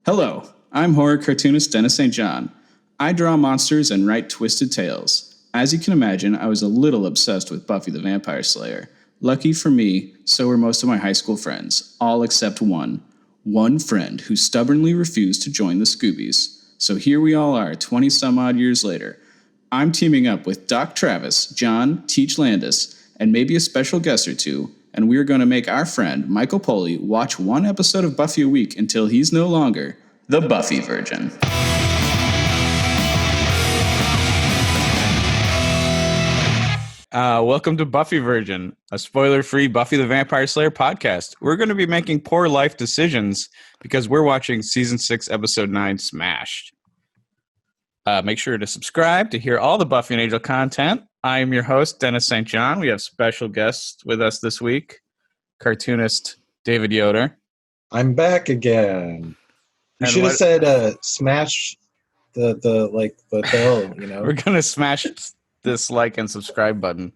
Hello, I'm horror cartoonist Dennis St. John. I draw monsters and write twisted tales. As you can imagine, I was a little obsessed with Buffy the Vampire Slayer. Lucky for me, so were most of my high school friends, all except one. One friend who stubbornly refused to join the Scoobies. So here we all are, 20-some-odd years later. I'm teaming up with Doc Travis, John, Teach Landis, and maybe a special guest or two, and we're going to make our friend, Michael Poley, watch one episode of Buffy a week until he's no longer the Buffy Virgin. Welcome to Buffy Virgin, a spoiler-free Buffy the Vampire Slayer podcast. We're going to be making poor life decisions because we're watching Season 6, Episode 9, Smashed. Make sure to subscribe to hear all the Buffy and Angel content. I am your host, Dennis St. John. We have special guests with us this week, cartoonist David Yoder. I'm back again. You should have said smash the bell, you know. We're going to smash this like and subscribe button.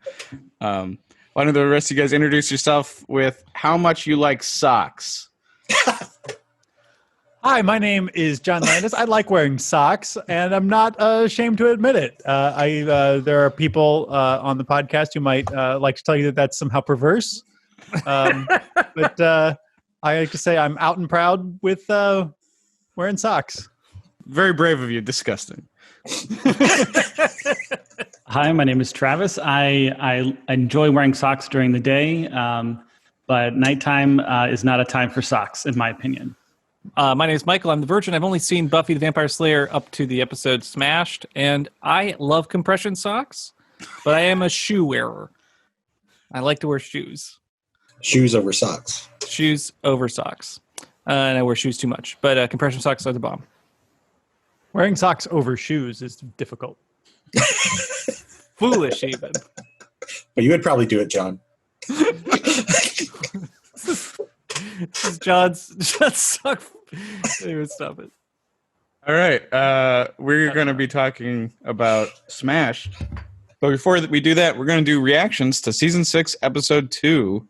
Why don't the rest of you guys introduce yourself with how much you like socks? Hi, my name is John Landis. I like wearing socks, and I'm not ashamed to admit it. There are people on the podcast who might like to tell you that that's somehow perverse. But I like to say I'm out and proud with wearing socks. Very brave of you. Disgusting. Hi, my name is Travis. I enjoy wearing socks during the day, but nighttime is not a time for socks, in my opinion. My name is Michael. I'm the Virgin. I've only seen Buffy the Vampire Slayer up to the episode Smashed, and I love compression socks, but I am a shoe wearer. I like to wear shoes. Shoes over socks. Shoes over socks. And I wear shoes too much, but compression socks are the bomb. Wearing socks over shoes is difficult. Foolish, even. But you would probably do it, John. This is John's sock. Anyway, stop it. All right. We're going to be talking about Smashed. But before we do that, we're going to do reactions to Season 6, Episode 2,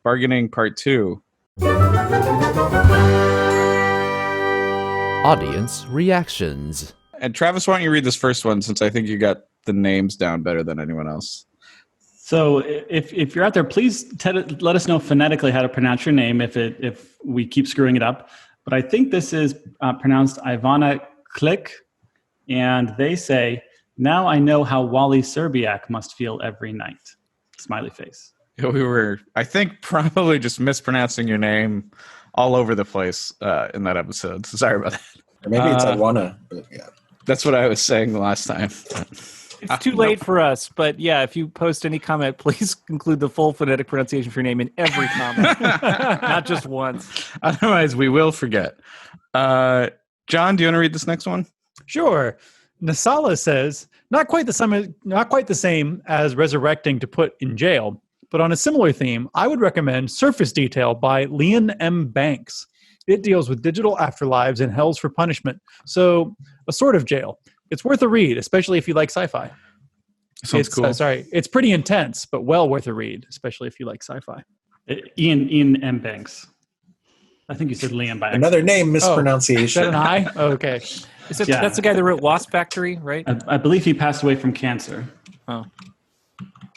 Bargaining Part 2. Audience reactions. And Travis, why don't you read this first one, since I think you got the names down better than anyone else. So if you're out there, please let us know phonetically how to pronounce your name if we keep screwing it up. But I think this is pronounced Ivana Klik, and they say, "Now I know how Wally Serbiak must feel every night." Smiley face. We were, I think, probably just mispronouncing your name all over the place in that episode. So sorry about that. Or maybe it's Ivana. But yeah. That's what I was saying the last time. It's too late for us, but yeah, if you post any comment, please include the full phonetic pronunciation for your name in every comment, not just once. Otherwise, we will forget. John, do you want to read this next one? Sure. Nasala says, not quite the same as resurrecting to put in jail, but on a similar theme, I would recommend Surface Detail by Leon M. Banks. It deals with digital afterlives and hells for punishment. So, a sort of jail. It's worth a read, especially if you like sci-fi. Sounds cool. It's pretty intense, but well worth a read, especially if you like sci-fi. Ian M. Banks. I think you said Liam by accident. Another name mispronunciation. Is that an I? Oh, okay. That's the guy that wrote Wasp Factory, right? I believe he passed away from cancer. Oh.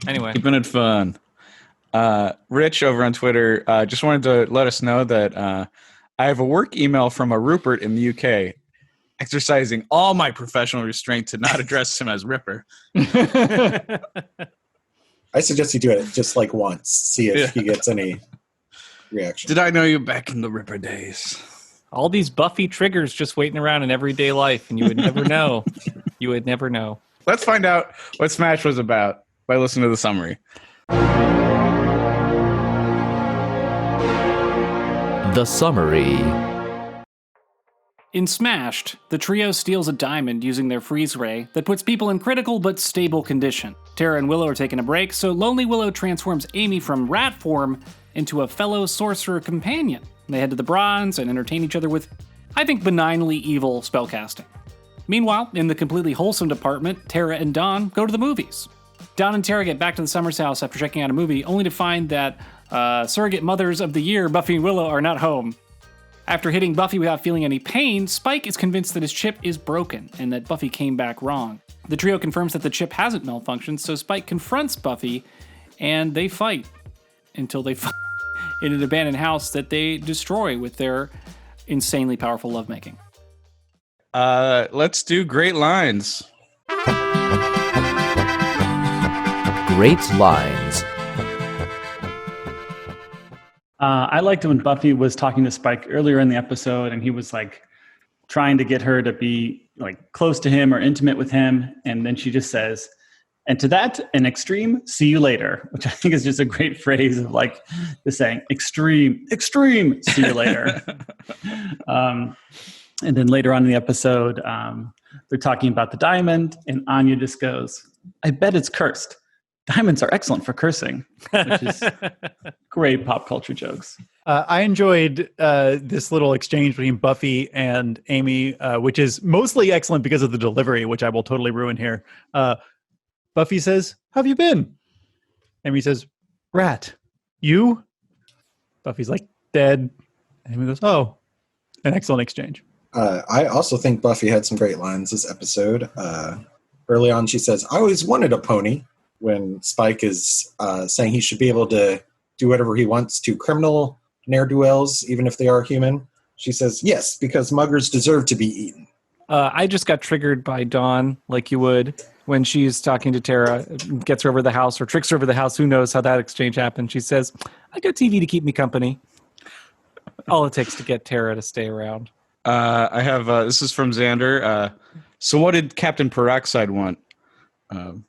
Anyway. Keeping it fun. Rich over on Twitter just wanted to let us know that I have a work email from a Rupert in the UK exercising all my professional restraint to not address him as Ripper. I suggest you do it just like once. See if he gets any reaction. Did I know you back in the Ripper days? All these Buffy triggers just waiting around in everyday life, and you would never know. You would never know. Let's find out what Smash was about by listening to the summary. The summary. In Smashed, the trio steals a diamond using their freeze ray that puts people in critical but stable condition. Tara and Willow are taking a break, so Lonely Willow transforms Amy from rat form into a fellow sorcerer companion. They head to the Bronze and entertain each other with, I think, benignly evil spellcasting. Meanwhile, in the completely wholesome department, Tara and Dawn go to the movies. Dawn and Tara get back to the Summers house after checking out a movie, only to find that surrogate mothers of the year, Buffy and Willow, are not home. After hitting Buffy without feeling any pain, Spike is convinced that his chip is broken and that Buffy came back wrong. The trio confirms that the chip hasn't malfunctioned, so Spike confronts Buffy, and they fight until they fight in an abandoned house that they destroy with their insanely powerful lovemaking. Let's do great lines. Great lines. I liked when Buffy was talking to Spike earlier in the episode, and he was like trying to get her to be like close to him or intimate with him. And then she just says, and to that, an extreme, see you later, which I think is just a great phrase of like just saying extreme, see you later. And then later on in the episode, they're talking about the diamond, and Anya just goes, I bet it's cursed. Diamonds are excellent for cursing, which is great pop culture jokes. I enjoyed this little exchange between Buffy and Amy, which is mostly excellent because of the delivery, which I will totally ruin here. Buffy says, how have you been? Amy says, rat. You? Buffy's like, dead. And Amy goes, oh, an excellent exchange. I also think Buffy had some great lines this episode. Early on, she says, I always wanted a pony, when Spike is saying he should be able to do whatever he wants to criminal ne'er-do-wells, even if they are human. She says, yes, because muggers deserve to be eaten. I just got triggered by Dawn, like you would, when she's talking to Tara, gets her over the house or tricks her over the house. Who knows how that exchange happened? She says, I got TV to keep me company. All it takes to get Tara to stay around. I have, this is from Xander. So what did Captain Peroxide want?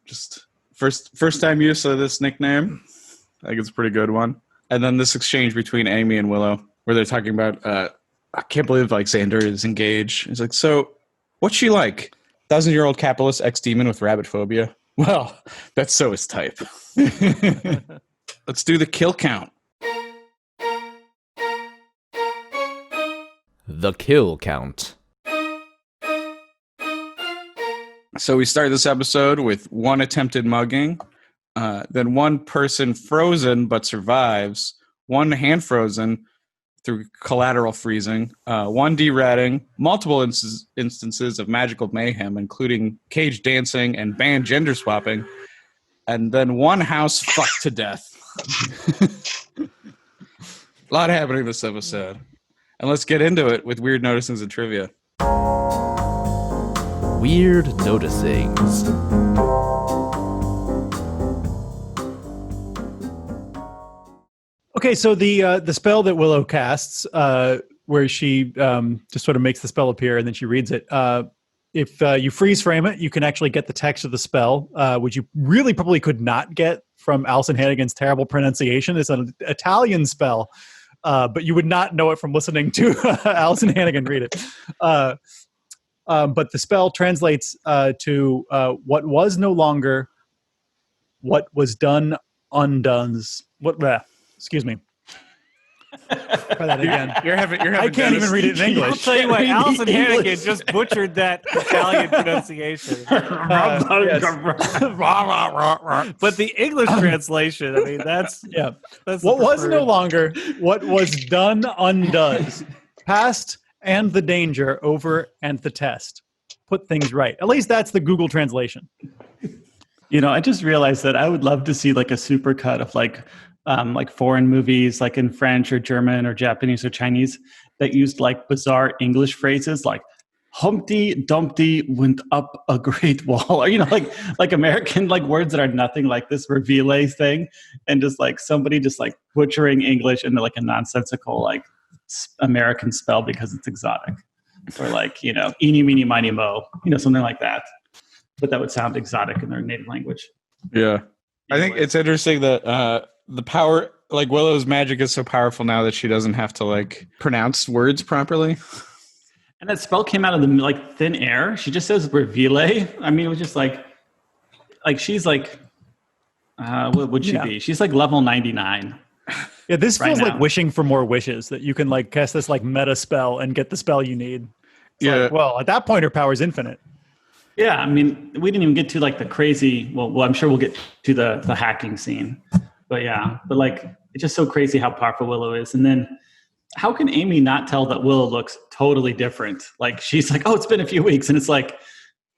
Just first time use of this nickname. I think it's a pretty good one. And then this exchange between Amy and Willow, where they're talking about, I can't believe like Xander is engaged. He's like, so what's she like? 1,000-year-old capitalist ex-demon with rabbit phobia? Well, that's so his type. Let's do the kill count. The kill count. So we start this episode with one attempted mugging, then one person frozen but survives, one hand frozen through collateral freezing, one deratting, multiple instances of magical mayhem, including cage dancing and banned gender swapping, and then one house fucked to death. A lot happening this episode. And let's get into it with weird noticings and trivia. Weird noticings. Okay, so the spell that Willow casts, where she just sort of makes the spell appear and then she reads it. If you freeze frame it, you can actually get the text of the spell, which you really probably could not get from Alison Hannigan's terrible pronunciation. It's an Italian spell, but you would not know it from listening to Alison Hannigan read it. But the spell translates to what was no longer, what was done undoes. Excuse me. Try that again. You're having I can't even read it in English. I'll tell you what, Alison Hannigan just butchered that Italian pronunciation. But the English translation, I mean, that's what was no longer, what was done undoes. Past and the danger over and the test. Put things right. At least that's the Google translation. You know, I just realized that I would love to see like a supercut of like foreign movies, like in French or German or Japanese or Chinese, that used like bizarre English phrases like Humpty Dumpty went up a great wall, or like American like words that are nothing like this reveal thing, and just like somebody just like butchering English into like a nonsensical like American spell because it's exotic, or like eeny meeny miny mo, something like that, but that would sound exotic in their native language. Yeah, I think it's interesting that the power, like Willow's magic is so powerful now that she doesn't have to like pronounce words properly. And that spell came out of the like thin air. She just says reveal. I mean, it was just like she's like, what would she be? She's like level 99. Yeah, this feels now. like wishing for more wishes, that you can like cast this like meta spell and get the spell you need. It's like, well, at that point, her power is infinite. Yeah, I mean, we didn't even get to like the crazy. Well, I'm sure we'll get to the hacking scene. But like it's just so crazy how powerful Willow is. And then how can Amy not tell that Willow looks totally different? Like, she's like, oh, it's been a few weeks. And it's like,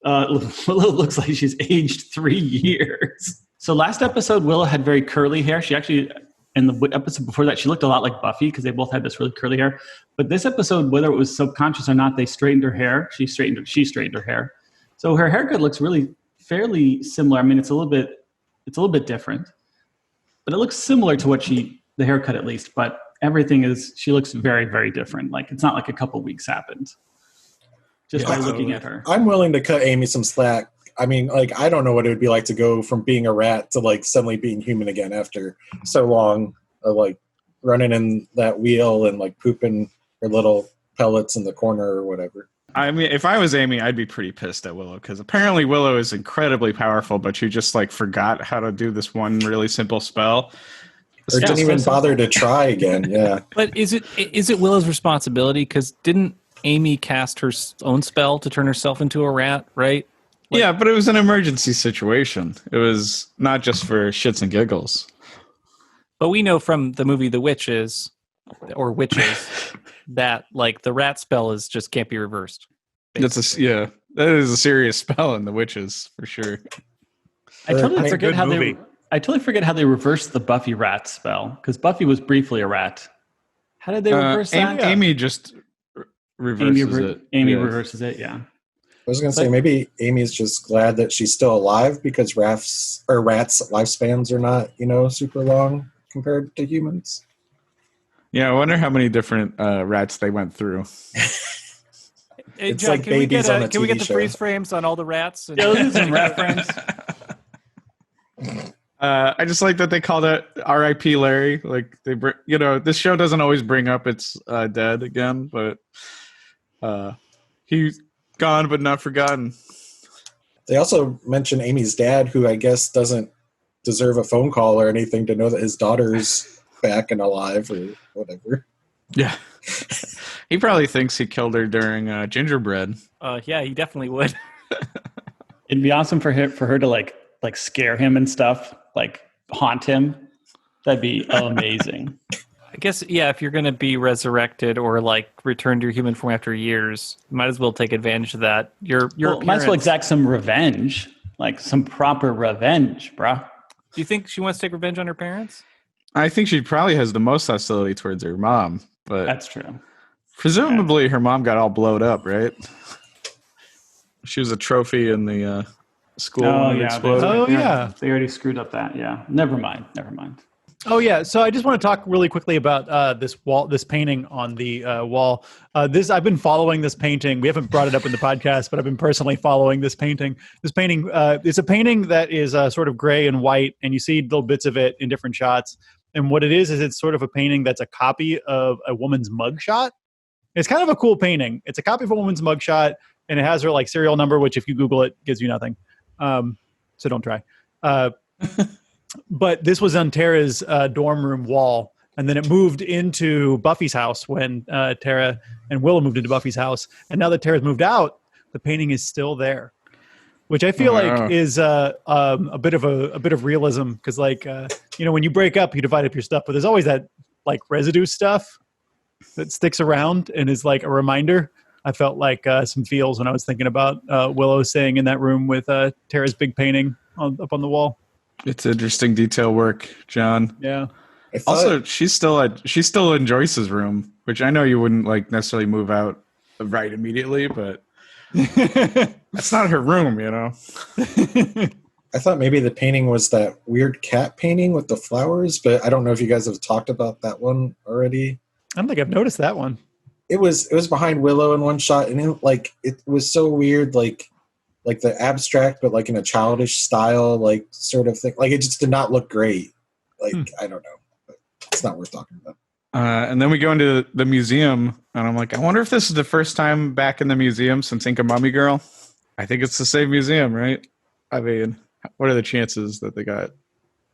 Willow looks like she's aged 3 years. So last episode, Willow had very curly hair. She actually, in the episode before that, she looked a lot like Buffy because they both had this really curly hair. But this episode, whether it was subconscious or not, they straightened her hair. She straightened her hair. So her haircut looks really fairly similar. I mean, it's a little bit different, but it looks similar to what the haircut at least, but she looks very, very different. Like, it's not like a couple weeks happened just by looking at her. I'm willing to cut Amy some slack. I mean, like, I don't know what it would be like to go from being a rat to like suddenly being human again after so long of like running in that wheel and like pooping her little pellets in the corner or whatever. I mean, if I was Amy, I'd be pretty pissed at Willow because apparently Willow is incredibly powerful, but she just like forgot how to do this one really simple spell. Or didn't even bother to try again. Yeah. But is it Willow's responsibility? Because didn't Amy cast her own spell to turn herself into a rat, right? Yeah, but it was an emergency situation. It was not just for shits and giggles. But we know from the movie The Witches, that like the rat spell just can't be reversed. That is a serious spell in The Witches for sure. I totally forget how they reversed the Buffy rat spell because Buffy was briefly a rat. How did they reverse that? Amy just reverses it. Amy reverses it. Yeah. I was going to say maybe Amy's just glad that she's still alive because rats' lifespans are not, super long compared to humans. Yeah, I wonder how many different rats they went through. Hey, John, like babies on a can we get the TV freeze show. frames on all the rats? Yeah, let's do some rat frames. I just like that they called it R.I.P. Larry. Like this show doesn't always bring up its dead again, but he's gone but not forgotten. They also mention Amy's dad, who I guess doesn't deserve a phone call or anything to know that his daughter's back and alive or whatever. Yeah. He probably thinks he killed her during gingerbread. Yeah, he definitely would. It'd be awesome for her to like scare him and stuff, like haunt him. That'd be amazing. I guess, yeah, if you're going to be resurrected or like return to your human form after years, you might as well take advantage of that. Might as well exact some revenge, like some proper revenge, bruh. Do you think she wants to take revenge on her parents? I think she probably has the most hostility towards her mom, but that's true. Presumably her mom got all blowed up, right? She was a trophy in the school when it exploded. They already screwed up that. Yeah. Never mind. Oh yeah, so I just want to talk really quickly about this painting on the wall. I've been following this painting. We haven't brought it up in the podcast, but I've been personally following this painting. This painting, it's a painting that is sort of gray and white, and you see little bits of it in different shots. And what it is it's sort of a painting that's a copy of a woman's mugshot. It's kind of a cool painting. It's a copy of a woman's mugshot, and it has her like serial number, which if you Google it, gives you nothing. So don't try. But this was on Tara's dorm room wall, and then it moved into Buffy's house when Tara and Willow moved into Buffy's house. And now that Tara's moved out, the painting is still there, which I feel like is a bit of realism because, like, when you break up, you divide up your stuff, but there's always that like residue stuff that sticks around and is like a reminder. I felt like some feels when I was thinking about Willow staying in that room with Tara's big painting up on the wall. It's interesting detail work, John. Yeah. Also, she's still in Joyce's room, which I know you wouldn't like necessarily move out right immediately, but that's not her room, I thought maybe the painting was that weird cat painting with the flowers, but I don't know if you guys have talked about that one already. I don't think I've noticed that one. It was behind Willow in one shot, and it was so weird, like the abstract, but like in a childish style, like sort of thing. Like it just did not look great. Like I don't know, but it's not worth talking about. And then we go into the museum, and I'm like, I wonder if this is the first time back in the museum since Inca Mummy Girl. I think it's the same museum, right? I mean, what are the chances that they got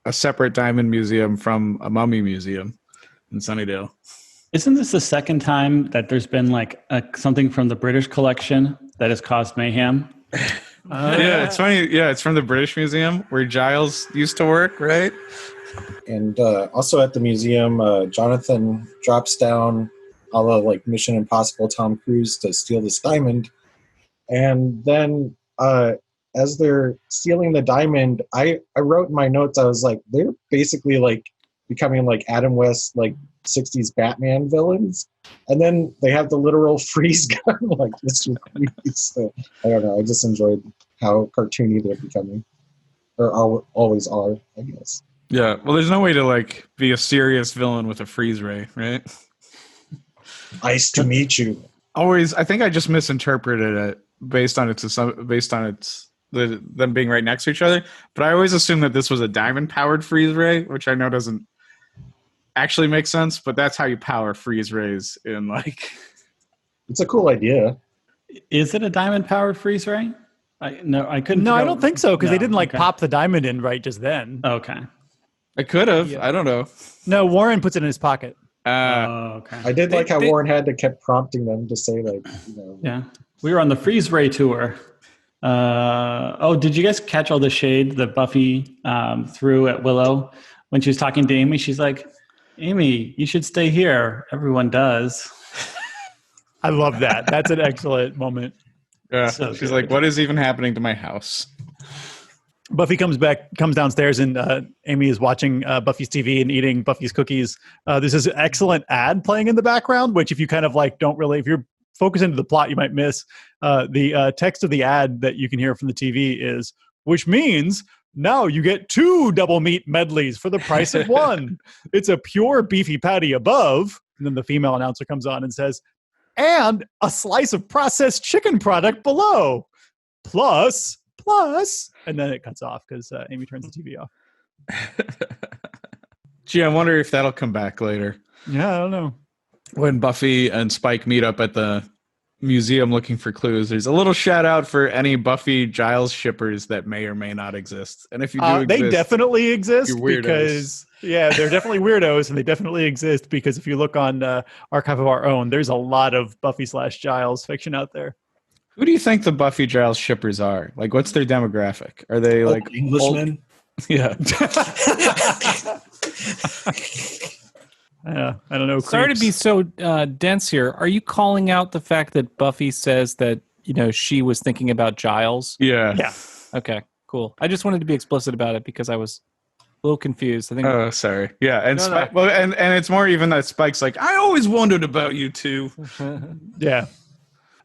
a separate diamond museum from a mummy museum in Sunnydale? Isn't this the second time that there's been like something from the British collection that has caused mayhem? Yeah, it's funny. Yeah, it's from the British Museum where Giles used to work, right? And also at the museum, Jonathan drops down a la like Mission Impossible Tom Cruise to steal this diamond. And then as they're stealing the diamond, I wrote in my notes, I was like, they're basically like becoming like Adam West, like 60s Batman villains. And then they have the literal freeze gun. Like, this is creepy. So I don't know. I just enjoyed how cartoony they're becoming, or always are, I guess. Yeah. Well, there's no way to like be a serious villain with a freeze ray, right? Nice to meet you. Always, I think I just misinterpreted it based on them being right next to each other. But I always assumed that this was a diamond powered freeze ray, which I know doesn't actually make sense. But that's how you power freeze rays in like. It's a cool idea. Is it a diamond powered freeze ray? I couldn't. No, I figure don't out- think so, because they didn't like okay. pop the diamond in right just then. Okay. I could have. Yeah. I don't know. No, Warren puts it in his pocket. Okay. I did like how they- Warren had to kept prompting them to say, like, you know. Yeah. We were on the freeze ray tour. Did you guys catch all the shade that Buffy threw at Willow when she was talking to Amy? She's like, Amy, you should stay here. Everyone does. I love that. That's an excellent moment. Yeah. So She's good. like, what is even happening to my house? Buffy comes downstairs, and Amy is watching Buffy's TV and eating Buffy's cookies. There's this excellent ad playing in the background, which if you kind of like don't really, if you're focused into the plot, you might miss. The text of the ad that you can hear from the TV is, which means now you get 2 double meat medleys for the price of 1. It's a pure beefy patty above. And then the female announcer comes on and says, and a slice of processed chicken product below. Plus. And then it cuts off because Amy turns the TV off. Gee, I wonder if that'll come back later. Yeah, I don't know. When Buffy and Spike meet up at the museum looking for clues, there's a little shout out for any Buffy Giles shippers that may or may not exist. And if you do They exist, definitely exist you're weirdos. because, yeah, they're definitely weirdos, and they definitely exist because if you look on Archive of Our Own, there's a lot of Buffy/Giles fiction out there. who do you think the Buffy Giles shippers are? Like, what's their demographic? Are they like Englishmen? Yeah. I don't know. Sorry to creeps. be so dense here. Are you calling out the fact that Buffy says that, she was thinking about Giles? Yeah. Yeah. Okay, cool. I just wanted to be explicit about it because I was a little confused. I think Oh, sorry. Yeah, and No, no. Spike, well, and it's more even that Spike's like, I always wondered about you two. Yeah.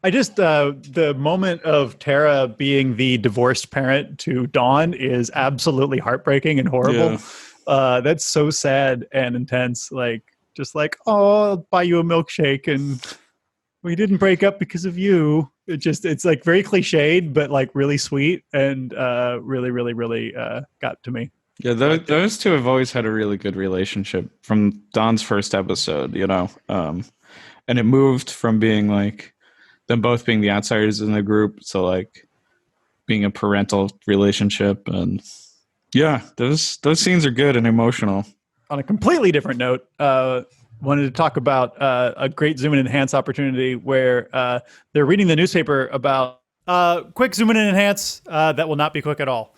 I just, the moment of Tara being the divorced parent to Dawn is absolutely heartbreaking and horrible. That's so sad and intense. Like, oh, I'll buy you a milkshake and we didn't break up because of you. It's like very cliched, but like really sweet and really, really, really got to me. Yeah, those two have always had a really good relationship from Dawn's first episode, and it moved from being like them both being the outsiders in the group to like being a parental relationship, and yeah, those scenes are good and emotional. On a completely different note, wanted to talk about a great zoom in and enhance opportunity where they're reading the newspaper about quick zoom in and enhance that will not be quick at all.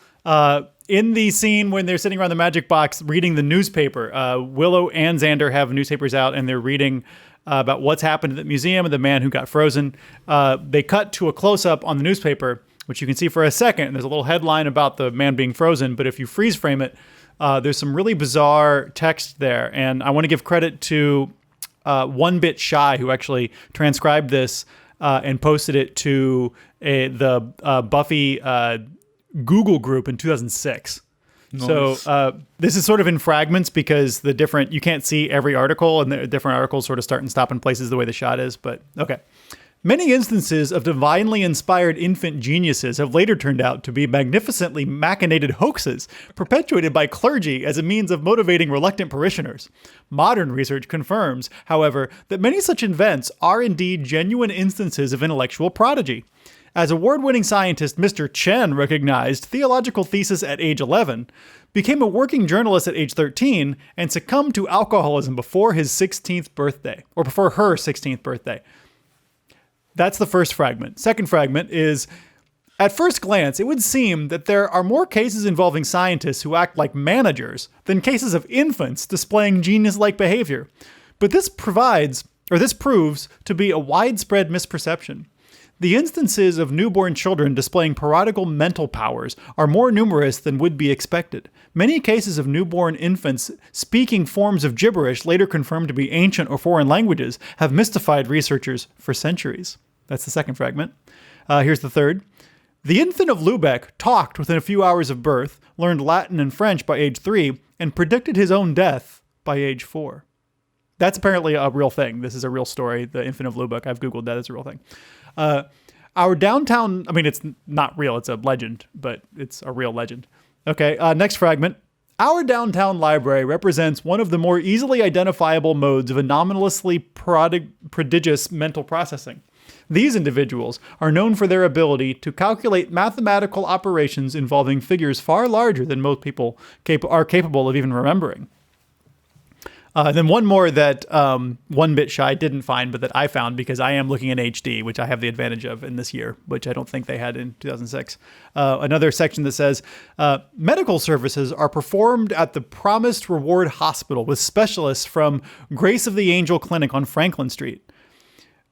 In the scene when they're sitting around the magic box reading the newspaper, Willow and Xander have newspapers out and they're reading about what's happened at the museum and the man who got frozen. They cut to a close-up on the newspaper, which you can see for a second. There's a little headline about the man being frozen, but if you freeze frame it, there's some really bizarre text there. And I want to give credit to One Bit Shy, who actually transcribed this and posted it to the Buffy Google group in 2006. Nice. So this is sort of in fragments because you can't see every article and the different articles sort of start and stop in places the way the shot is. But okay. Many instances of divinely inspired infant geniuses have later turned out to be magnificently machinated hoaxes perpetuated by clergy as a means of motivating reluctant parishioners. Modern research confirms, however, that many such events are indeed genuine instances of intellectual prodigy. As award-winning scientist Mr. Chen recognized theological thesis at age 11, became a working journalist at age 13, and succumbed to alcoholism before his 16th birthday, or before her 16th birthday. That's the first fragment. Second fragment is, at first glance, it would seem that there are more cases involving scientists who act like managers than cases of infants displaying genius-like behavior. But this provides this proves to be a widespread misperception. The instances of newborn children displaying parodical mental powers are more numerous than would be expected. Many cases of newborn infants speaking forms of gibberish later confirmed to be ancient or foreign languages have mystified researchers for centuries. That's the second fragment. Here's the third. The infant of Lübeck talked within a few hours of birth, learned Latin and French by age 3, and predicted his own death by age 4. That's apparently a real thing. This is a real story. The infant of Lübeck. I've Googled that. It's a real thing. Our downtown, I mean, it's not real. It's a legend, but it's a real legend. Okay, next fragment. Our downtown library represents one of the more easily identifiable modes of anomalously prodigious mental processing. These individuals are known for their ability to calculate mathematical operations involving figures far larger than most people are capable of even remembering. Then one more that One Bit Shy didn't find, but that I found because I am looking in HD, which I have the advantage of in this year, which I don't think they had in 2006. Another section that says, medical services are performed at the Promised Reward Hospital with specialists from Grace of the Angel Clinic on Franklin Street.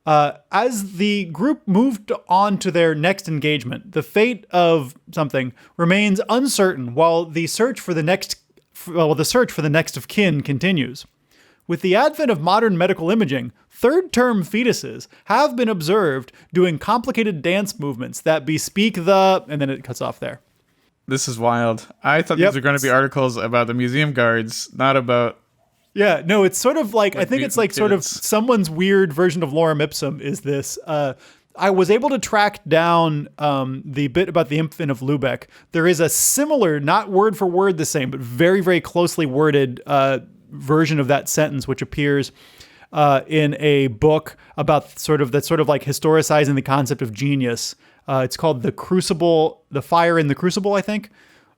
As the group moved on to their next engagement, the fate of something remains uncertain while the search for the next of kin continues. With the advent of modern medical imaging, third-term fetuses have been observed doing complicated dance movements that bespeak the... And then it cuts off there. This is wild. I thought these were going to be articles about the museum guards, not about... Yeah, no, it's sort of like I think it's like kids. Sort of someone's weird version of lorem ipsum is this. I was able to track down the bit about the infant of Lübeck. There is a similar, not word for word the same, but very, very closely worded version of that sentence, which appears in a book about sort of like historicizing the concept of genius. It's called The Crucible, The Fire in the Crucible, I think.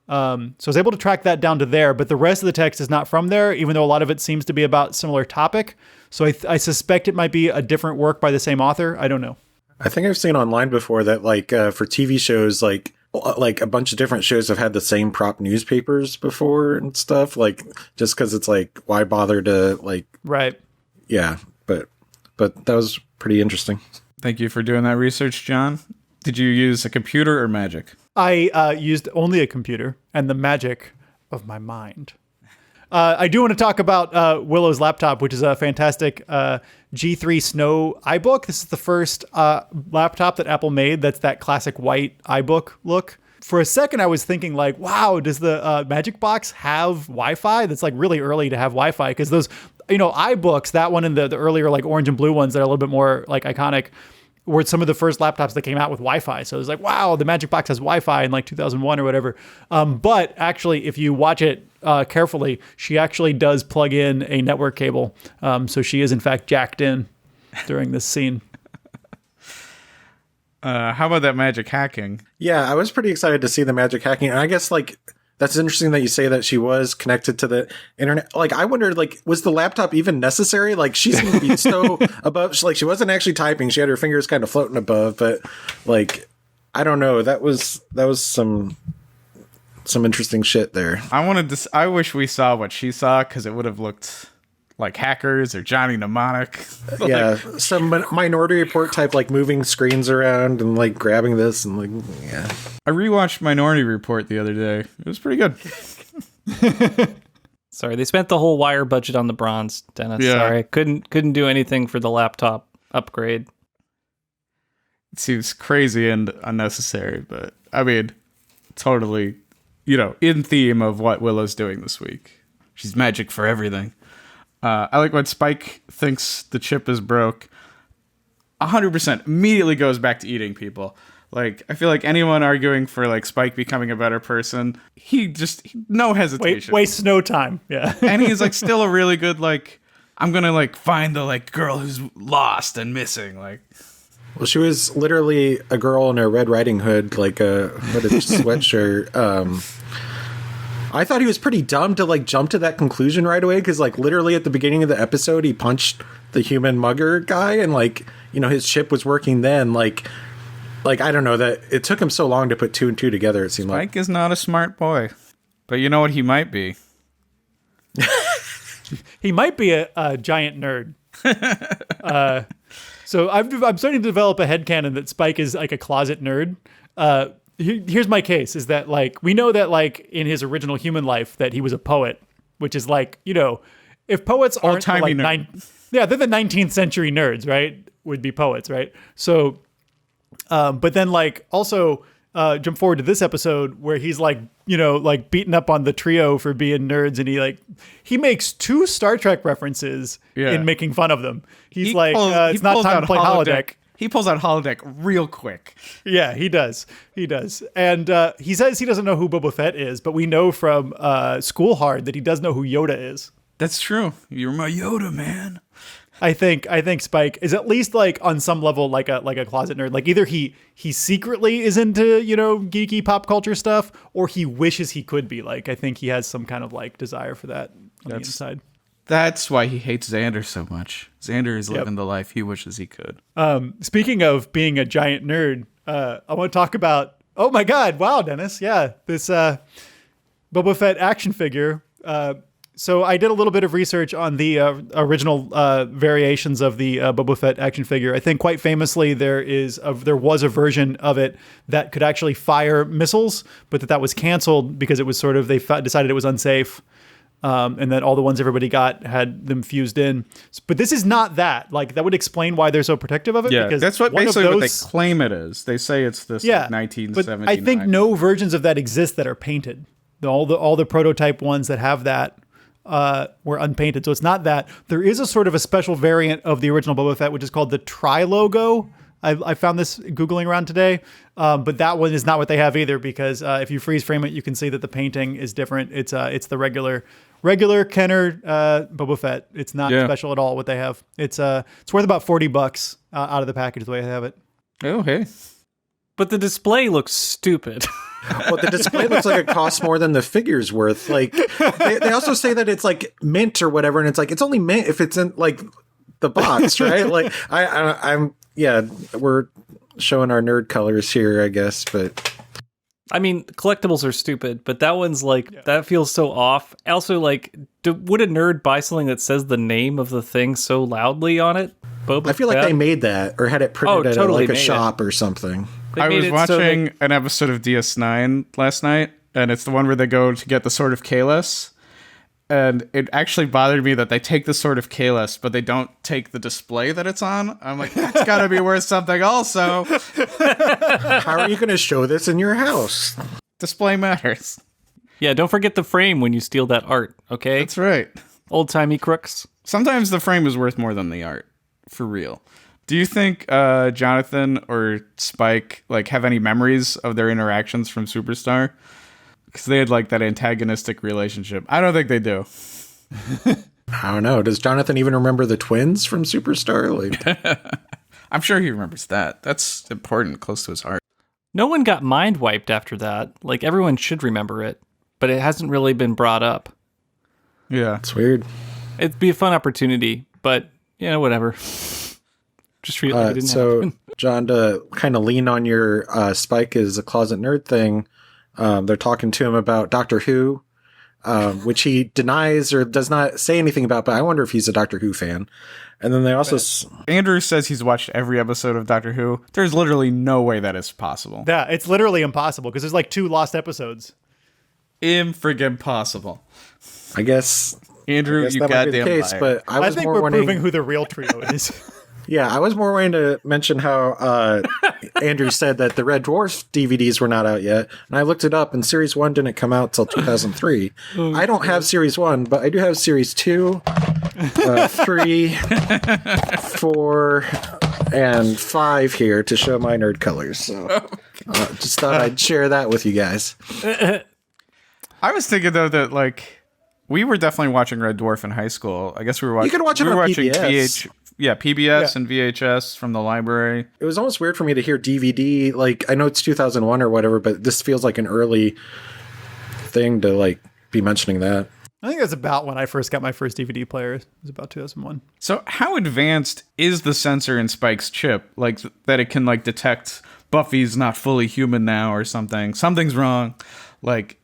So I was able to track that down to there, but the rest of the text is not from there, even though a lot of it seems to be about similar topic. So I suspect it might be a different work by the same author. I don't know. I think I've seen online before that for TV shows, like a bunch of different shows have had the same prop newspapers before and stuff, like just because it's like, why bother to right. Yeah. But that was pretty interesting. Thank you for doing that research, John. Did you use a computer or magic? I used only a computer and the magic of my mind. I do want to talk about Willow's laptop, which is a fantastic G3 Snow iBook. This is the first laptop that Apple made that's that classic white iBook look. For a second, I was thinking like, wow, does the Magic Box have Wi-Fi? That's like really early to have Wi-Fi because those, iBooks, that one and the earlier like orange and blue ones that are a little bit more like iconic, were some of the first laptops that came out with Wi-Fi. So it was like, wow, the Magic Box has Wi-Fi in like 2001 or whatever. But actually, if you watch it carefully, she actually does plug in a network cable. So she is in fact jacked in during this scene. How about that magic hacking? Yeah, I was pretty excited to see the magic hacking. And I guess that's interesting that you say that she was connected to the internet. Like, I wondered, was the laptop even necessary? Like, she seemed to be so above. She wasn't actually typing. She had her fingers kind of floating above. But, I don't know. That was some interesting shit there. I wish we saw what she saw because it would have looked like Hackers or Johnny Mnemonic. Yeah, some Minority Report type, moving screens around and grabbing this and yeah. I rewatched Minority Report the other day. It was pretty good. Sorry, they spent the whole wire budget on the bronze, Dennis. Yeah. Sorry, couldn't do anything for the laptop upgrade. It seems crazy and unnecessary, but I mean, totally, in theme of what Willow's doing this week. She's magic for everything. I like when Spike thinks the chip is broke. 100% immediately goes back to eating people. I feel like anyone arguing for Spike becoming a better person, no hesitation. Wastes no time. Yeah. And he's still a really good, I'm gonna find the girl who's lost and missing. Well, she was literally a girl in a Red Riding Hood, a sweatshirt. I thought he was pretty dumb to jump to that conclusion right away because literally at the beginning of the episode he punched the human mugger guy and his chip was working then. I don't know, that it took him so long to put two and two together. It seemed Spike is not a smart boy, but you know what he might be. He might be a giant nerd. So I'm starting to develop a headcanon that Spike is like a closet nerd. Here's my case: is that like we know that like in his original human life that he was a poet, which is like, you know, if poets aren't the, Old-timey like they're the 19th century nerds, right? Would be poets, right? So, but then like also jump forward to this episode where he's like, you know, like beaten up on the trio for being nerds, and he makes 2 Star Trek references in making fun of them. He's it's not time to play holodeck. He pulls out holodeck real quick. Yeah, he does. And he says he doesn't know who Boba Fett is, but we know from School Hard that he does know who Yoda is. That's true. You're my Yoda, man. I think Spike is at least like on some level like a closet nerd. Like either he secretly is into, you know, geeky pop culture stuff, or he wishes he could be. Like I think he has some kind of like desire for that on the inside. That's why he hates Xander so much. Xander is living the life he wishes he could. Speaking of being a giant nerd, I want to talk about. Oh my God! Wow, Dennis. Yeah, this Boba Fett action figure. So I did a little bit of research on the original variations of the Boba Fett action figure. I think quite famously there was a version of it that could actually fire missiles, but that was canceled because it was sort of, they decided it was unsafe. And that all the ones everybody got had them fused in. But this is not that. Like, that would explain why they're so protective of it. Yeah, because that's what they claim it is. They say it's this 1979. But I think no versions of that exist that are painted. All the prototype ones that have that were unpainted. So it's not that. There is a sort of a special variant of the original Boba Fett, which is called the Tri-Logo. I found this Googling around today, but that one is not what they have either, because if you freeze frame it, you can see that the painting is different. It's the regular Kenner Boba Fett. It's not special at all what they have. It's worth about $40 out of the package the way I have it. Oh, hey. But the display looks stupid. Well, the display looks like it costs more than the figure's worth. Like they also say that it's like mint or whatever, and it's like it's only mint if it's in like the box, right? Like I'm we're showing our nerd colors here, I guess, but I mean, collectibles are stupid, but that one's like, that feels so off. Also, like, would a nerd buy something that says the name of the thing so loudly on it? I feel like they made that or had it printed at like a shop or something. I was watching an episode of DS9 last night, and it's the one where they go to get the Sword of Kahless. And it actually bothered me that they take the Sword of Kahless, but they don't take the display that it's on. I'm like, that's got to be worth something also. How are you going to show this in your house? Display matters. Yeah, don't forget the frame when you steal that art, okay? That's right. Old-timey crooks. Sometimes the frame is worth more than the art, for real. Do you think Jonathan or Spike like have any memories of their interactions from Superstar? Because they had like that antagonistic relationship. I don't think they do. I don't know. Does Jonathan even remember the twins from Superstar? Like, I'm sure he remembers that. That's important, close to his heart. No one got mind wiped after that. Like, everyone should remember it, but it hasn't really been brought up. Yeah. It's weird. It'd be a fun opportunity, but, you know, whatever. Just feel like it didn't happen. John, to kind of lean on your Spike is a closet nerd thing, they're talking to him about Doctor Who, which he denies or does not say anything about, but I wonder if he's a Doctor Who fan. And then they also... Andrew says he's watched every episode of Doctor Who. There's literally no way that is possible. Yeah, it's literally impossible, because there's like 2 lost episodes. Friggin' possible. I guess... Andrew, you goddamn liar. But I think we're proving who the real trio is. Yeah, I was more wanting to mention how Andrew said that the Red Dwarf DVDs were not out yet. And I looked it up, and Series 1 didn't come out till 2003. I don't have Series 1, but I do have Series 2, 3, 4, and 5 here to show my nerd colors. So just thought I'd share that with you guys. I was thinking, though, that, like, we were definitely watching Red Dwarf in high school. I guess we were watching... You could watch it on PBS. PBS and VHS from the library. It was almost weird for me to hear DVD. Like, I know it's 2001 or whatever, but this feels like an early thing to, like, be mentioning that. I think that's about when I first got my first DVD player. It was about 2001. So how advanced is the sensor in Spike's chip? Like, that it can, like, detect Buffy's not fully human now or something. Something's wrong. Like,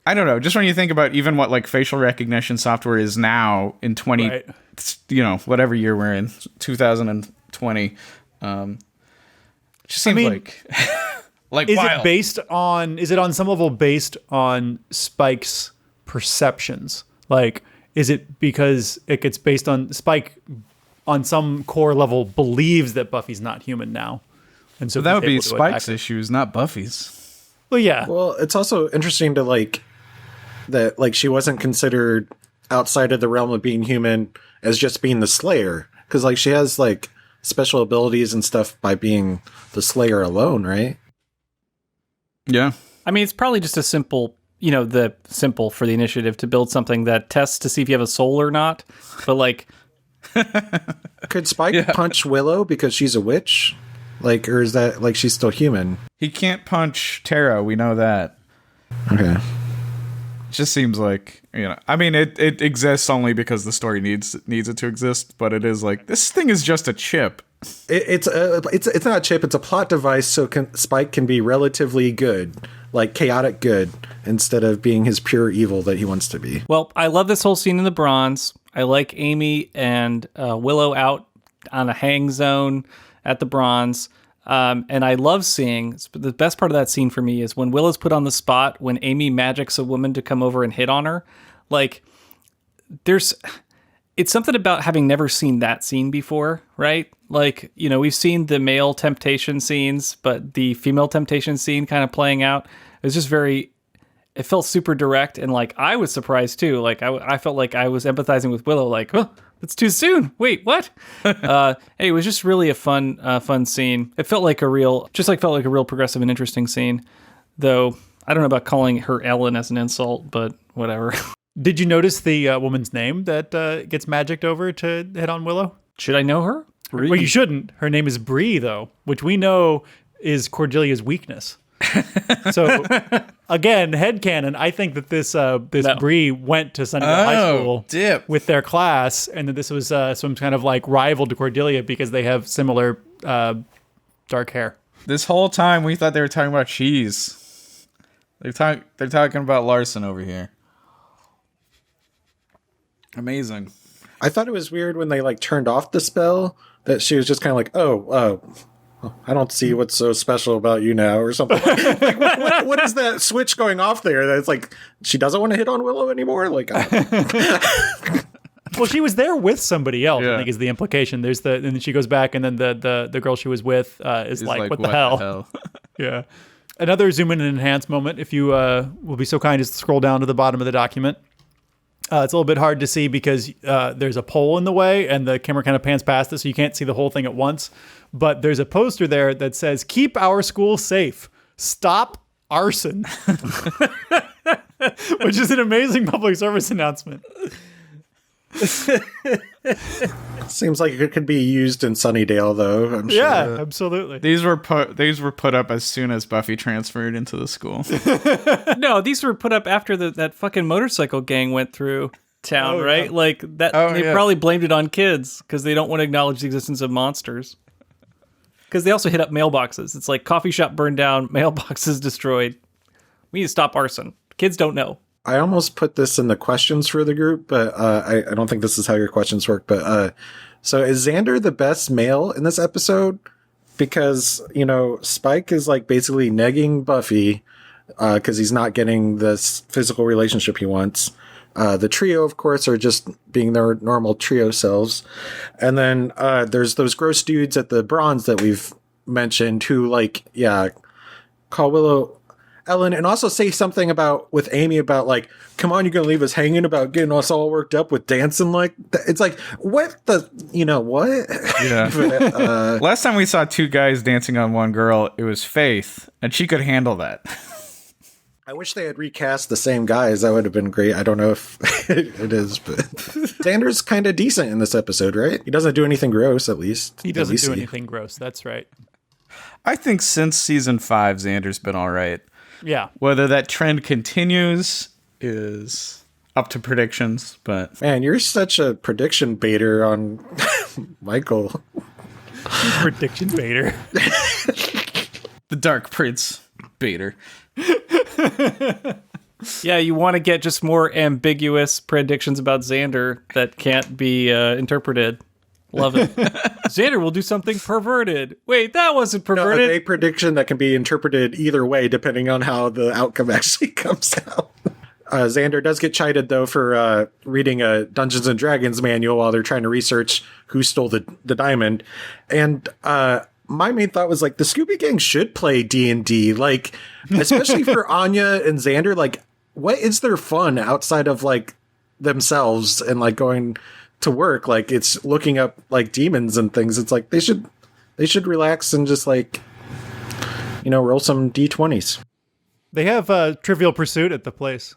I don't know. Just when you think about even what like facial recognition software is now in 20, Right. Whatever year we're in, 2020, it just seems like Is wild. it based on? Is it on some level based on Spike's perceptions? Like, is it because it gets based on Spike on some core level believes that Buffy's not human now, and so that he's would be able to attack Spike's her? issues, not Buffy's. Well, yeah. Well, it's also interesting to like that like she wasn't considered outside of the realm of being human as just being the Slayer, because like she has like special abilities and stuff by being the Slayer alone, right? Yeah. I mean, it's probably just a simple, the simple for the initiative to build something that tests to see if you have a soul or not. But like, Could Spike punch Willow because she's a witch? Like, or is that like she's still human? He can't punch Tara. We know that. Okay. It just seems like, I mean, it exists only because the story needs it to exist, but it is like, this thing is just a chip. It's not a chip. It's a plot device, so Spike can be relatively good, like chaotic good, instead of being his pure evil that he wants to be. well, I love this whole scene in the bronze. I like Amy and Willow out on a hang zone at the bronze. And I love seeing, the best part of that scene for me is when Willow's put on the spot, when Amy magics a woman to come over and hit on her. Like, it's something about having never seen that scene before, right? Like, we've seen the male temptation scenes, but the female temptation scene kind of playing out, it was just it felt super direct. And like, I was surprised too. Like, I felt like I was empathizing with Willow, like, oh, that's too soon. Wait, what? Hey, it was just really a fun scene. It felt like a real progressive and interesting scene, though. I don't know about calling her Ellen as an insult, but whatever. Did you notice the woman's name that gets magicked over to hit on Willow? Should I know her? Well, you shouldn't. Her name is Bree, though, which we know is Cordelia's weakness. So, again, headcanon, I think that this Bree went to Sunnydale High School with their class, and that this was some kind of like rival to Cordelia because they have similar dark hair. This whole time we thought they were talking about cheese. They're talking about Larson over here. Amazing. I thought it was weird when they like turned off the spell that she was just kind of like, oh, I don't see what's so special about you now, or something. Like, what is that switch going off there? That it's like she doesn't want to hit on Willow anymore. Like, well, she was there with somebody else. Yeah. I think is the implication. And then she goes back, and then the girl she was with is like, what the hell? Yeah. Another zoom in and enhance moment. If you will be so kind as to scroll down to the bottom of the document. It's a little bit hard to see because there's a pole in the way and the camera kind of pans past it, so you can't see the whole thing at once. But there's a poster there that says, "Keep our school safe. Stop arson," which is an amazing public service announcement. seems like it could be used in Sunnydale, though. I'm sure. Yeah, absolutely. These were put up as soon as Buffy transferred into the school. No, these were put up after that fucking motorcycle gang went through town, right? Yeah. Like that. They probably blamed it on kids because they don't want to acknowledge the existence of monsters. Because they also hit up mailboxes. It's like coffee shop burned down, mailboxes destroyed. We need to stop arson. Kids don't know. I almost put this in the questions for the group, but I don't think this is how your questions work. But so is Xander the best male in this episode? Because, Spike is like basically negging Buffy because he's not getting this physical relationship he wants. The trio, of course, are just being their normal trio selves. And then there's those gross dudes at the Bronze that we've mentioned who, call Willow Ellen and also say something with Amy about, like, come on, you're going to leave us hanging about getting us all worked up with dancing like that. It's like, what the, what? Yeah. But, last time we saw two guys dancing on one girl, it was Faith, and she could handle that. I wish they had recast the same guys. That would have been great. I don't know if it is, but Xander's kind of decent in this episode, right? He doesn't do anything gross, at least. He doesn't do anything gross. That's right. I think since season 5, Xander's been all right. Yeah. Whether that trend continues is up to predictions, but... Man, you're such a prediction baiter on Michael. Prediction baiter. The Dark Prince baiter. Yeah, you want to get just more ambiguous predictions about Xander that can't be interpreted. Love it. Xander will do something perverted. Wait, that wasn't No, a perverted. vague prediction that can be interpreted either way depending on how the outcome actually comes out. Xander does get chided, though, for reading a Dungeons & Dragons manual while they're trying to research who stole the diamond. And my main thought was, like, the Scooby Gang should play D&D. Like, especially for Anya and Xander, like, what is their fun outside of, like, themselves and, like, going to work? Like, it's looking up, like, demons and things. It's like, they should relax and just, like, roll some D20s. They have Trivial Pursuit at the place.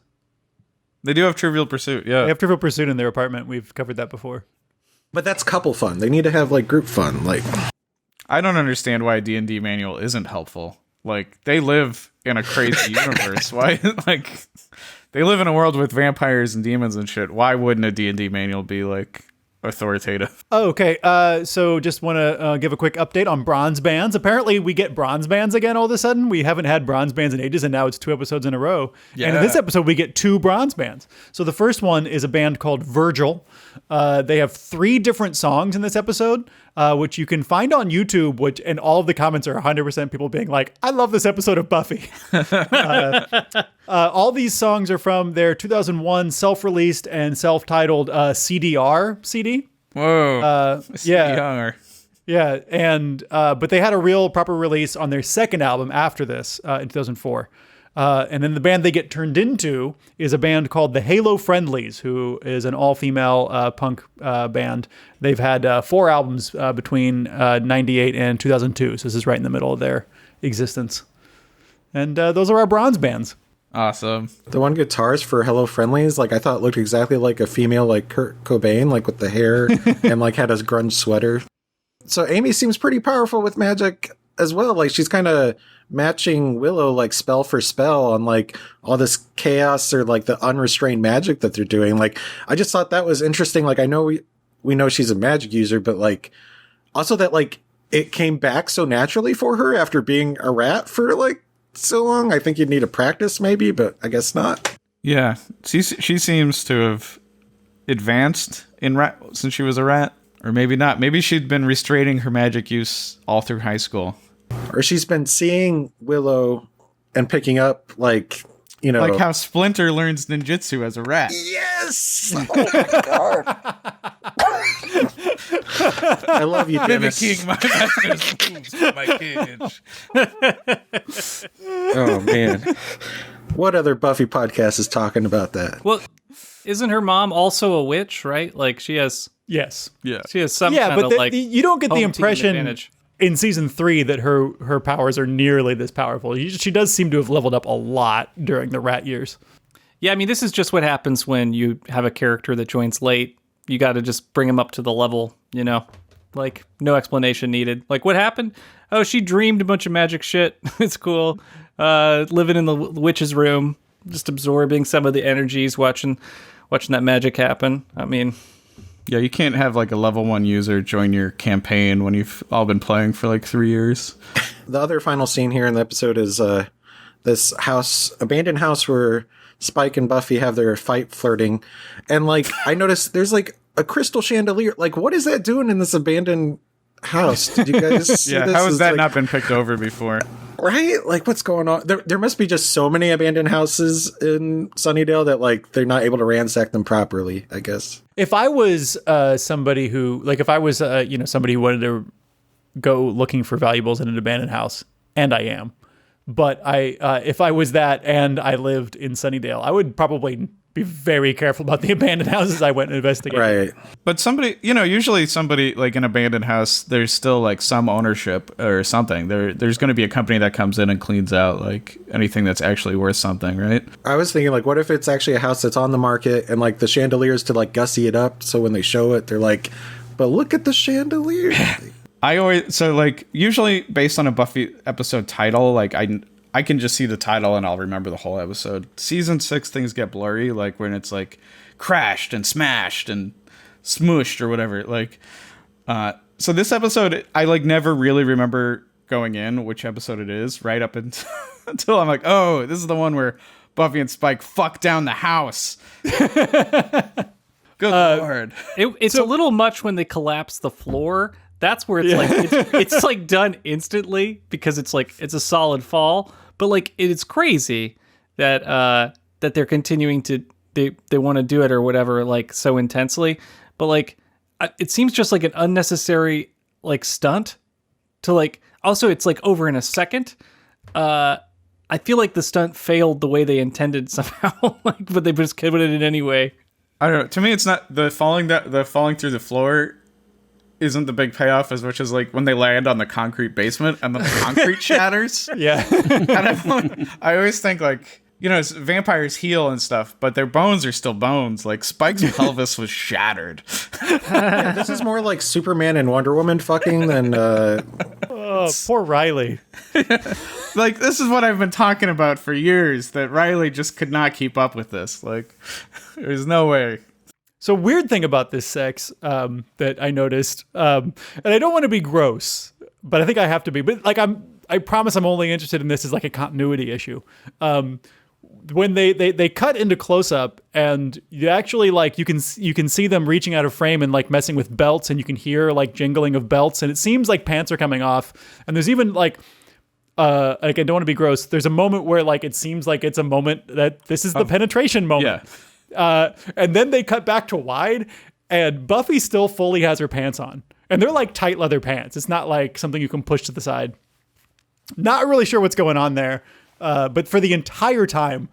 They do have Trivial Pursuit, yeah. They have Trivial Pursuit in their apartment. We've covered that before. But that's couple fun. They need to have, like, group fun. Like, I don't understand why a D&D manual isn't helpful. Like, they live in a crazy universe. Why, like, they live in a world with vampires and demons and shit. Why wouldn't a D&D manual be, like, authoritative? Oh, okay. So just want to give a quick update on bronze bands. Apparently, we get bronze bands again all of a sudden. We haven't had bronze bands in ages, and now it's 2 episodes in a row. Yeah. And in this episode, we get 2 bronze bands. So the first one is a band called Virgil. They have 3 different songs in this episode, which you can find on YouTube, and all of the comments are 100% people being like, I love this episode of Buffy. All these songs are from their 2001 self-released and self-titled CDR CD. Whoa. Yeah. Yeah, and but they had a real proper release on their second album after this in 2004. And then the band they get turned into is a band called the Halo Friendlies, who is an all-female punk band. They've had 4 albums between 98 and 2002, so this is right in the middle of their existence. And those are our bronze bands. Awesome. the one guitarist for Hello Friendlies, like, I thought looked exactly like a female, like Kurt Cobain, like with the hair and like had a grunge sweater. So Amy seems pretty powerful with magic as well. Like, she's kind of matching Willow, like, spell for spell on, like, all this chaos or, like, the unrestrained magic that they're doing. Like, I just thought that was interesting. Like, I know we know she's a magic user, but, like, also that, like, it came back so naturally for her after being a rat for, like, so long. I think you'd need to practice maybe, but I guess not. Yeah. She seems to have advanced in rat since she was a rat. Or maybe not. Maybe she'd been restraining her magic use all through high school. Or she's been seeing Willow and picking up, like, like how Splinter learns ninjutsu as a rat. Yes! Oh my god. I love you, Dennis. Mimicking my master's moves from my cage. Oh man. What other Buffy podcast is talking about that? Well, isn't her mom also a witch, right? Like, she has... Yes. Yeah. She has some Yeah, kind but of, like... you don't get the home team impression advantage. in season 3 that her powers are nearly this powerful. She does seem to have leveled up a lot during the rat years. Yeah, I mean, this is just what happens when you have a character that joins late. You got to just bring him up to the level, Like, no explanation needed. Like, what happened? Oh, she dreamed a bunch of magic shit. It's cool. Living in the witch's room, just absorbing some of the energies, watching that magic happen. I mean... Yeah, you can't have like a level 1 user join your campaign when you've all been playing for like 3 years. The other final scene here in the episode is this abandoned house where Spike and Buffy have their fight flirting. And like, I noticed there's like a crystal chandelier. Like, what is that doing in this abandoned house? Did you guys see Yeah, this? how has It's that like, not been picked over before? right? Like, what's going on? There must be just so many abandoned houses in Sunnydale that, like, they're not able to ransack them properly, I guess. If I was somebody who, like, if I was, somebody who wanted to go looking for valuables in an abandoned house, and I am, but if I was that and I lived in Sunnydale, I would probably be very careful about the abandoned houses I went and investigated. Right. But somebody, usually somebody like an abandoned house, there's still like some ownership or something. There's going to be a company that comes in and cleans out like anything that's actually worth something, right? I was thinking, like, what if it's actually a house that's on the market and, like, the chandeliers to, like, gussy it up so when they show it, they're like, but look at the chandelier. Usually based on a Buffy episode title, like I can just see the title and I'll remember the whole episode. Season 6 things get blurry, like when it's like crashed and smashed and smooshed or whatever. Like, so this episode, I like never really remember going in which episode it is right up until I'm like, oh, this is the one where Buffy and Spike fuck down the house. Good Lord. It's a little much when they collapse the floor. That's where it's like it's like done instantly because it's like it's a solid fall. But like it's crazy that that they're continuing to they want to do it or whatever like so intensely. But like it seems just like an unnecessary like stunt to like also it's like over in a second. I feel like the stunt failed the way they intended somehow, like, but they just kept it anyway. I don't know. To me, it's not the falling through the floor isn't the big payoff as much as like when they land on the concrete basement and the concrete shatters. Yeah. And I always think like, you know, vampires heal and stuff, but their bones are still bones. Like Spike's pelvis was shattered. Yeah, this is more like Superman and Wonder Woman fucking than. Oh, poor Riley. Like this is what I've been talking about for years. That Riley just could not keep up with this. Like, there's no way. So weird thing about this sex that I noticed, and I don't want to be gross, but I think I have to be. But like I promise I'm only interested in this as like a continuity issue. When they cut into close up and you actually like you can see them reaching out of frame and like messing with belts and you can hear like jingling of belts and it seems like pants are coming off and there's even like I don't want to be gross. There's a moment where like it seems like it's a moment that this is the penetration moment. Yeah. And then they cut back to wide and Buffy still fully has her pants on and they're like tight leather pants. It's not like something you can push to the side. Not really sure what's going on there. But for the entire time,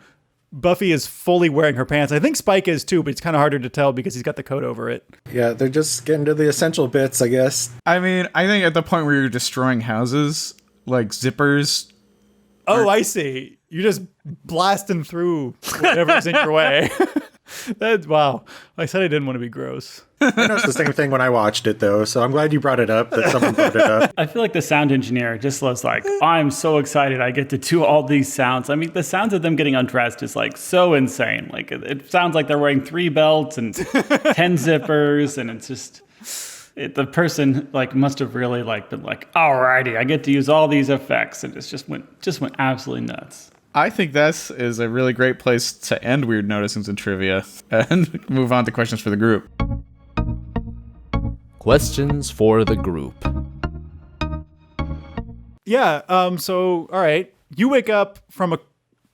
Buffy is fully wearing her pants. I think Spike is too, but it's kind of harder to tell because he's got the coat over it. Yeah, they're just getting to the essential bits, I guess. I mean, I think at the point where you're destroying houses, like zippers. Oh, I see. You're just blasting through whatever's in your way. Wow. I said I didn't want to be gross. I noticed the same thing when I watched it, though, so I'm glad you brought it up, that someone brought it up. I feel like the sound engineer just was like, I'm so excited I get to do all these sounds. I mean, the sounds of them getting undressed is like so insane. Like it sounds like they're wearing 3 belts and 10 zippers, and it's just the person like must have really like been like, alrighty, I get to use all these effects, and it just went absolutely nuts. I think this is a really great place to end Weird Noticings and Trivia and move on to questions for the group. Questions for the group. Yeah, so, all right. You wake up from a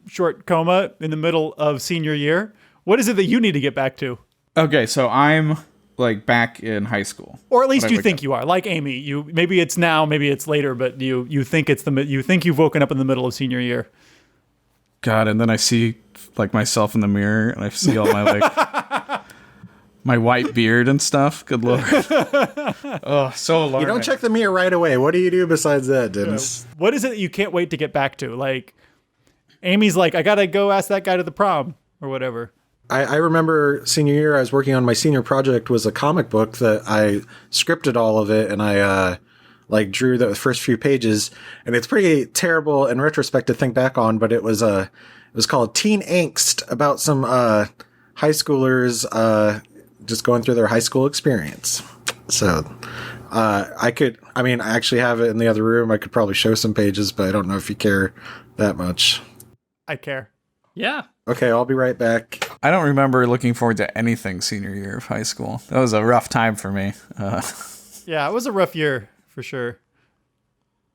short coma in the middle of senior year. What is it that you need to get back to? Okay, so I'm like back in high school. Or at least you think you are. Like Amy, you maybe it's now, maybe it's later, but you think you think you've woken up in the middle of senior year. God, and then I see like myself in the mirror and I see all my like my white beard and stuff. Good Lord. Oh, so alarming. You don't check the mirror right away. What do you do besides that, Dennis? What is it that you can't wait to get back to? Like Amy's like, I gotta go ask that guy to the prom or whatever. I remember senior year, I was working on my senior project was a comic book that I scripted all of it and I like drew the first few pages, and it's pretty terrible in retrospect to think back on, but it was called Teen Angst, about some high schoolers just going through their high school experience. So I actually have it in the other room. I could probably show some pages, but I don't know if you care that much. I care. Yeah. Okay, I'll be right back. I don't remember looking forward to anything senior year of high school. That was a rough time for me. Yeah, it was a rough year for sure.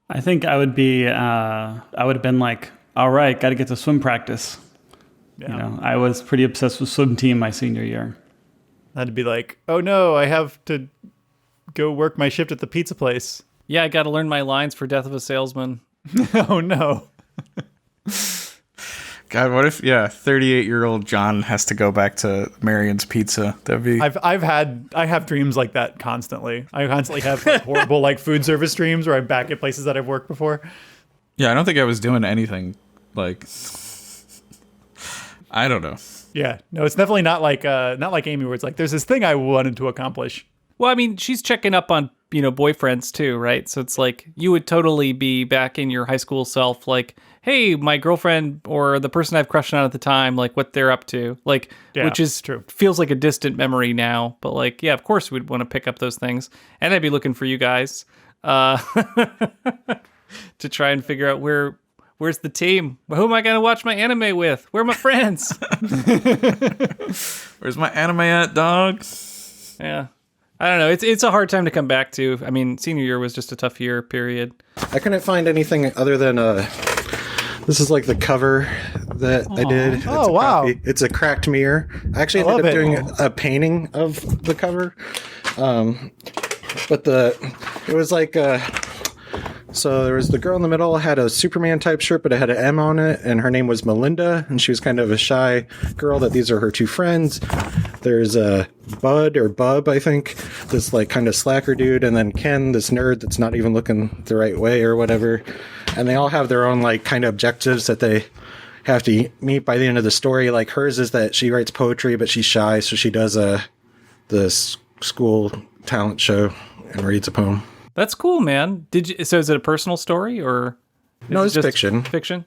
I think I would have been like, all right, got to get to swim practice. Yeah. You know, I was pretty obsessed with swim team my senior year. I'd be like, oh no, I have to go work my shift at the pizza place. Yeah, I got to learn my lines for Death of a Salesman. Oh no. God, what if 38-year-old John has to go back to Marion's Pizza? That'd be. I have dreams like that constantly. I constantly have like, horrible like food service dreams where I'm back at places that I've worked before. Yeah, I don't think I was doing anything like. I don't know. Yeah, no, it's definitely not like Amy, where it's like there's this thing I wanted to accomplish. Well, I mean, she's checking up on, boyfriends too, right? So it's like you would totally be back in your high school self, like, hey, my girlfriend or the person I've crushed on at the time, like what they're up to, like, yeah, which is true. Feels like a distant memory now, but like, yeah, of course we'd want to pick up those things, and I'd be looking for you guys to try and figure out where Where's the team? Who am I going to watch my anime with? Where are my friends? Where's my anime at, dog? Yeah. I don't know. It's a hard time to come back to. I mean, senior year was just a tough year, period. I couldn't find anything other than this is like the cover that I did. It's Oh, a wow. copy. It's a cracked mirror. I actually I ended up love doing a painting of the cover. But it was like so there was the girl in the middle had a Superman type shirt, but it had an M on it, and her name was Melinda, and she was kind of a shy girl. That these are her two friends. There's Bud or Bub, I think, this like kind of slacker dude, and then Ken, this nerd that's not even looking the right way or whatever. And they all have their own like kind of objectives that they have to meet by the end of the story. Like hers is that she writes poetry, but she's shy, so she does the school talent show and reads a poem. That's cool, man. So is it a personal story or? No, is it's it just fiction. Fiction?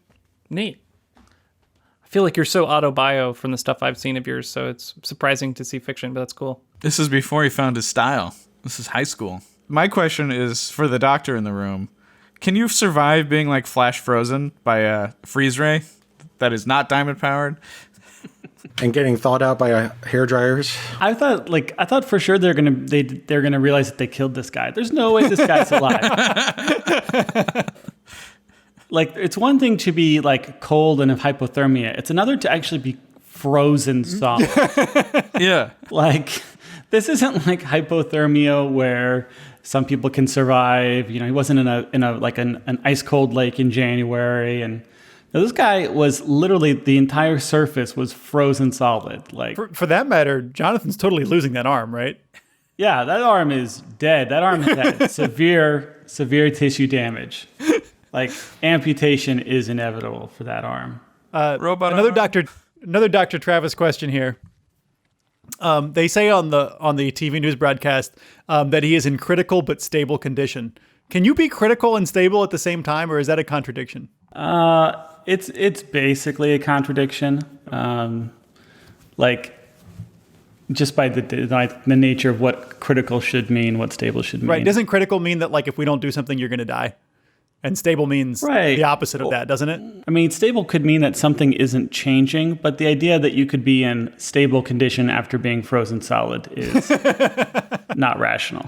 Neat. I feel like you're so auto-bio from the stuff I've seen of yours, so it's surprising to see fiction, but that's cool. This is before he found his style. This is high school. My question is for the doctor in the room. Can you survive being like flash frozen by a freeze ray that is not diamond powered? And getting thawed out by hair dryers. I thought for sure they're gonna realize that they killed this guy. There's no way this guy's alive. Like, it's one thing to be like cold and have hypothermia. It's another to actually be frozen solid. Yeah. Like, this isn't like hypothermia where some people can survive. You know, he wasn't in a like an ice cold lake in January, and now, this guy was literally the entire surface was frozen solid. Like, For that matter, Jonathan's totally losing that arm, right? yeah, that arm is dead. That arm has had severe tissue damage. Like, amputation is inevitable for that arm. Robot Another Dr. Travis question here. They say on the TV news broadcast that he is in critical but stable condition. Can you be critical and stable at the same time, or is that a contradiction? It's basically a contradiction. Like, just by the nature of what critical should mean, what stable should mean. Right. Doesn't critical mean that, like, if we don't do something, you're going to die? And stable means the opposite of that, doesn't it? I mean, stable could mean that something isn't changing, but the idea that you could be in stable condition after being frozen solid is not rational.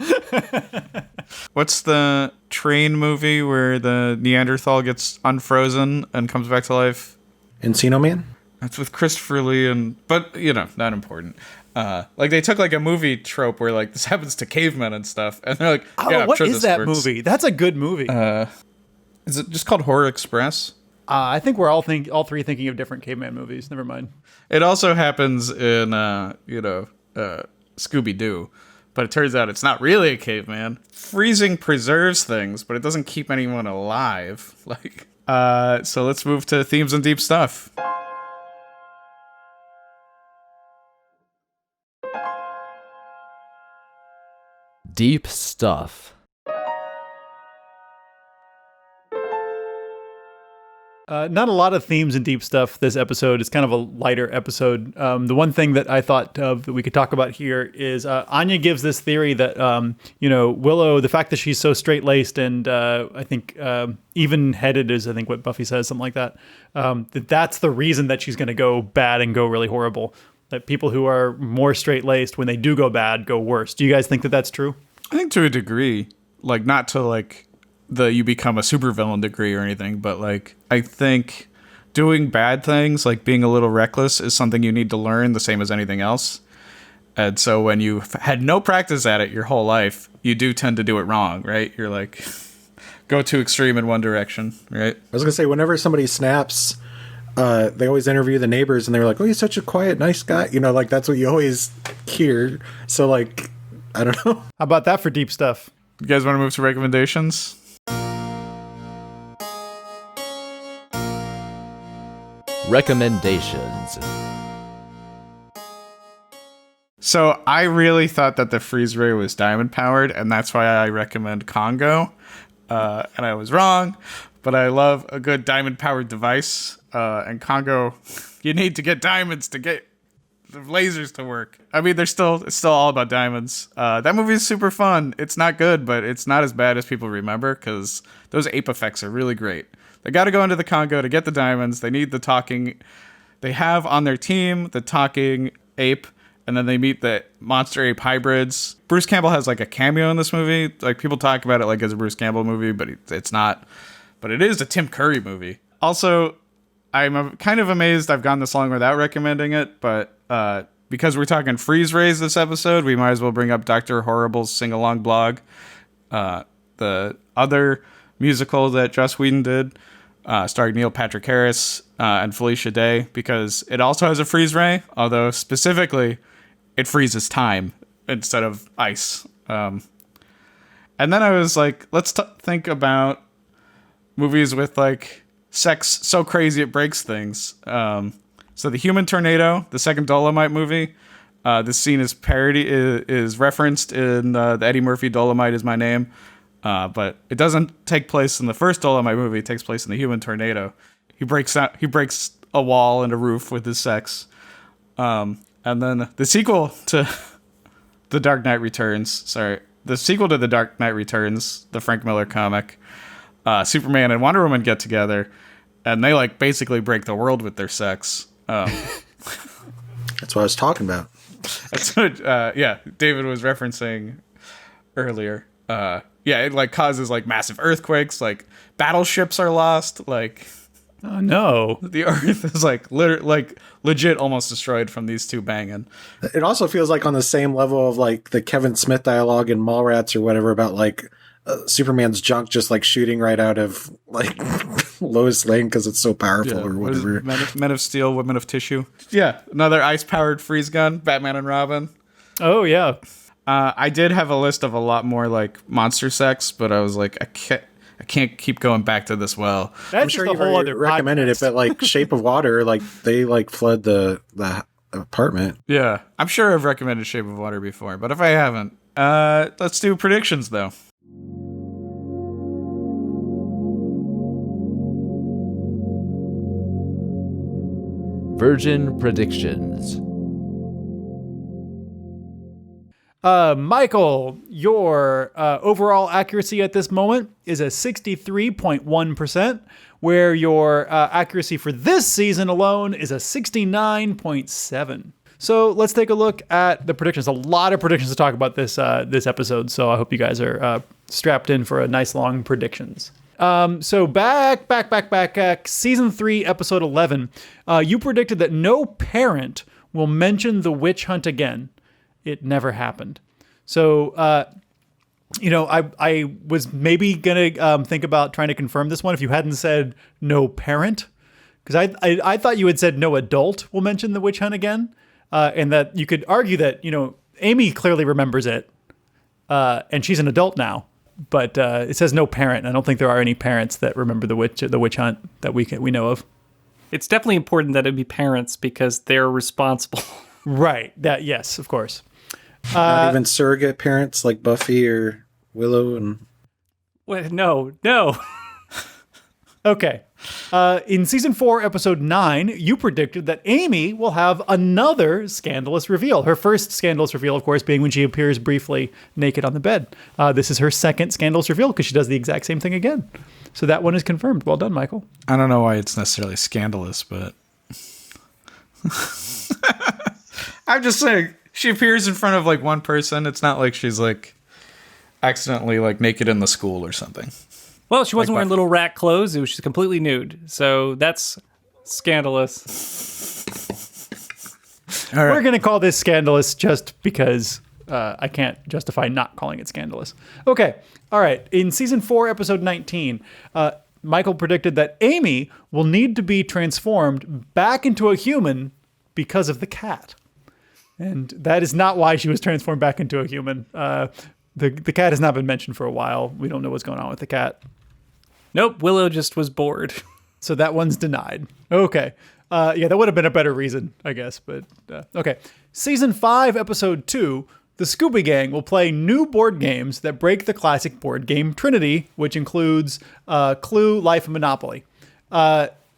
What's the train movie where the Neanderthal gets unfrozen and comes back to life? Encino Man? That's with Christopher Lee, but you know, not important. Like they took like a movie trope where like this happens to cavemen and stuff, and they're like, "Yeah, what I'm sure is this that works." movie? That's a good movie. Is it just called Horror Express? I think we're all three thinking of different caveman movies. Never mind. It also happens in Scooby Doo, but it turns out it's not really a caveman. Freezing preserves things, but it doesn't keep anyone alive. Like, so let's move to themes and deep stuff. Deep stuff. Not a lot of themes and deep stuff this episode. It's kind of a lighter episode. The one thing that I thought of that we could talk about here is Anya gives this theory that, Willow, the fact that she's so straight-laced and I think even-headed is, I think, what Buffy says, something like that, that's the reason that she's going to go bad and go really horrible. That people who are more straight-laced, when they do go bad, go worse. Do you guys think that that's true? I think to a degree, like not to like you become a supervillain degree or anything, but like I think doing bad things, like being a little reckless, is something you need to learn the same as anything else. And so when you've had no practice at it your whole life, you do tend to do it wrong, right? You're like, go too extreme in one direction, right? I was going to say, whenever somebody snaps, they always interview the neighbors and they're like, oh, he's such a quiet, nice guy. You know, like that's what you always hear. So like, I don't know. How about that for deep stuff? You guys want to move to recommendations? Recommendations. So I really thought that the freeze ray was diamond powered, and that's why I recommend Congo. And I was wrong, but I love a good diamond powered device. And Congo, you need to get diamonds to get the lasers to work. I mean, it's still all about diamonds. That movie is super fun. It's not good, but it's not as bad as people remember because those ape effects are really great. They got to go into the Congo to get the diamonds. They need the talking. They have on their team the talking ape, and then they meet the monster ape hybrids. Bruce Campbell has like a cameo in this movie. Like people talk about it like it's a Bruce Campbell movie, but it's not. But it is a Tim Curry movie. Also, I'm kind of amazed I've gone this long without recommending it, but because we're talking freeze rays this episode, we might as well bring up Dr. Horrible's sing-along blog. The other musical that Joss Whedon did, starring Neil Patrick Harris and Felicia Day, because it also has a freeze ray, although specifically it freezes time instead of ice. And then I was like, let's think about movies with like sex so crazy it breaks things. So The Human Tornado, the second Dolomite movie, this scene is referenced in the Eddie Murphy Dolomite Is My Name, but it doesn't take place in the first Dolomite movie. It takes place in The Human Tornado. He breaks a wall and a roof with his sex. And then the sequel to The Dark Knight Returns, the sequel to The Dark Knight Returns, the Frank Miller comic, Superman and Wonder Woman get together, and they like basically break the world with their sex. That's what I was talking about. That's what, David was referencing earlier. It like causes like massive earthquakes, like battleships are lost, like Oh no. the earth is like legit almost destroyed from these two banging. It also feels like on the same level of like the Kevin Smith dialogue in Mallrats or whatever about like Superman's junk just like shooting right out of like Lois Lane because it's so powerful or whatever. Men of Steel, Women of Tissue. Yeah, another ice-powered freeze gun, Batman and Robin. Oh yeah. I did have a list of a lot more like monster sex, but I was like, I can't keep going back to this well. That's I'm sure just you've a whole already other recommended podcast. it, but like Shape of Water, like they like flood the apartment. Yeah, I'm sure I've recommended Shape of Water before, but if I haven't, let's do predictions though. Virgin predictions. Michael, your overall accuracy at this moment is a 63.1%, where your accuracy for this season alone is a 69.7%. So let's take a look at the predictions. A lot of predictions to talk about this episode, so I hope you guys are strapped in for a nice long predictions. So back, season 3, episode 11, you predicted that no parent will mention the witch hunt again. It never happened. So, I was maybe gonna think about trying to confirm this one if you hadn't said no parent, because I thought you had said no adult will mention the witch hunt again, and that you could argue that Amy clearly remembers it, and she's an adult now, but it says no parent. I don't think there are any parents that remember the witch hunt that we know of. It's definitely important that it be parents because they're responsible. Right. That yes, of course. Not even surrogate parents like Buffy or Willow and. Wait, no. Okay. In season 4, episode 9, you predicted that Amy will have another scandalous reveal. Her first scandalous reveal, of course, being when she appears briefly naked on the bed. This is her second scandalous reveal because she does the exact same thing again. So that one is confirmed. Well done, Michael. I don't know why it's necessarily scandalous, but I'm just saying she appears in front of like one person. It's not like she's like accidentally like naked in the school or something. Well, she wasn't Like wearing little rat clothes. It was just completely nude. So that's scandalous. All right. We're going to call this scandalous just because I can't justify not calling it scandalous. Okay. All right. In season 4, episode 19, Michael predicted that Amy will need to be transformed back into a human because of the cat. And that is not why she was transformed back into a human. The cat has not been mentioned for a while. We don't know what's going on with the cat. Nope, Willow just was bored. So that one's denied. Okay. That would have been a better reason, I guess. But okay. Season 5, episode 2, the Scooby Gang will play new board games that break the classic board game trinity, which includes Clue, Life, and Monopoly.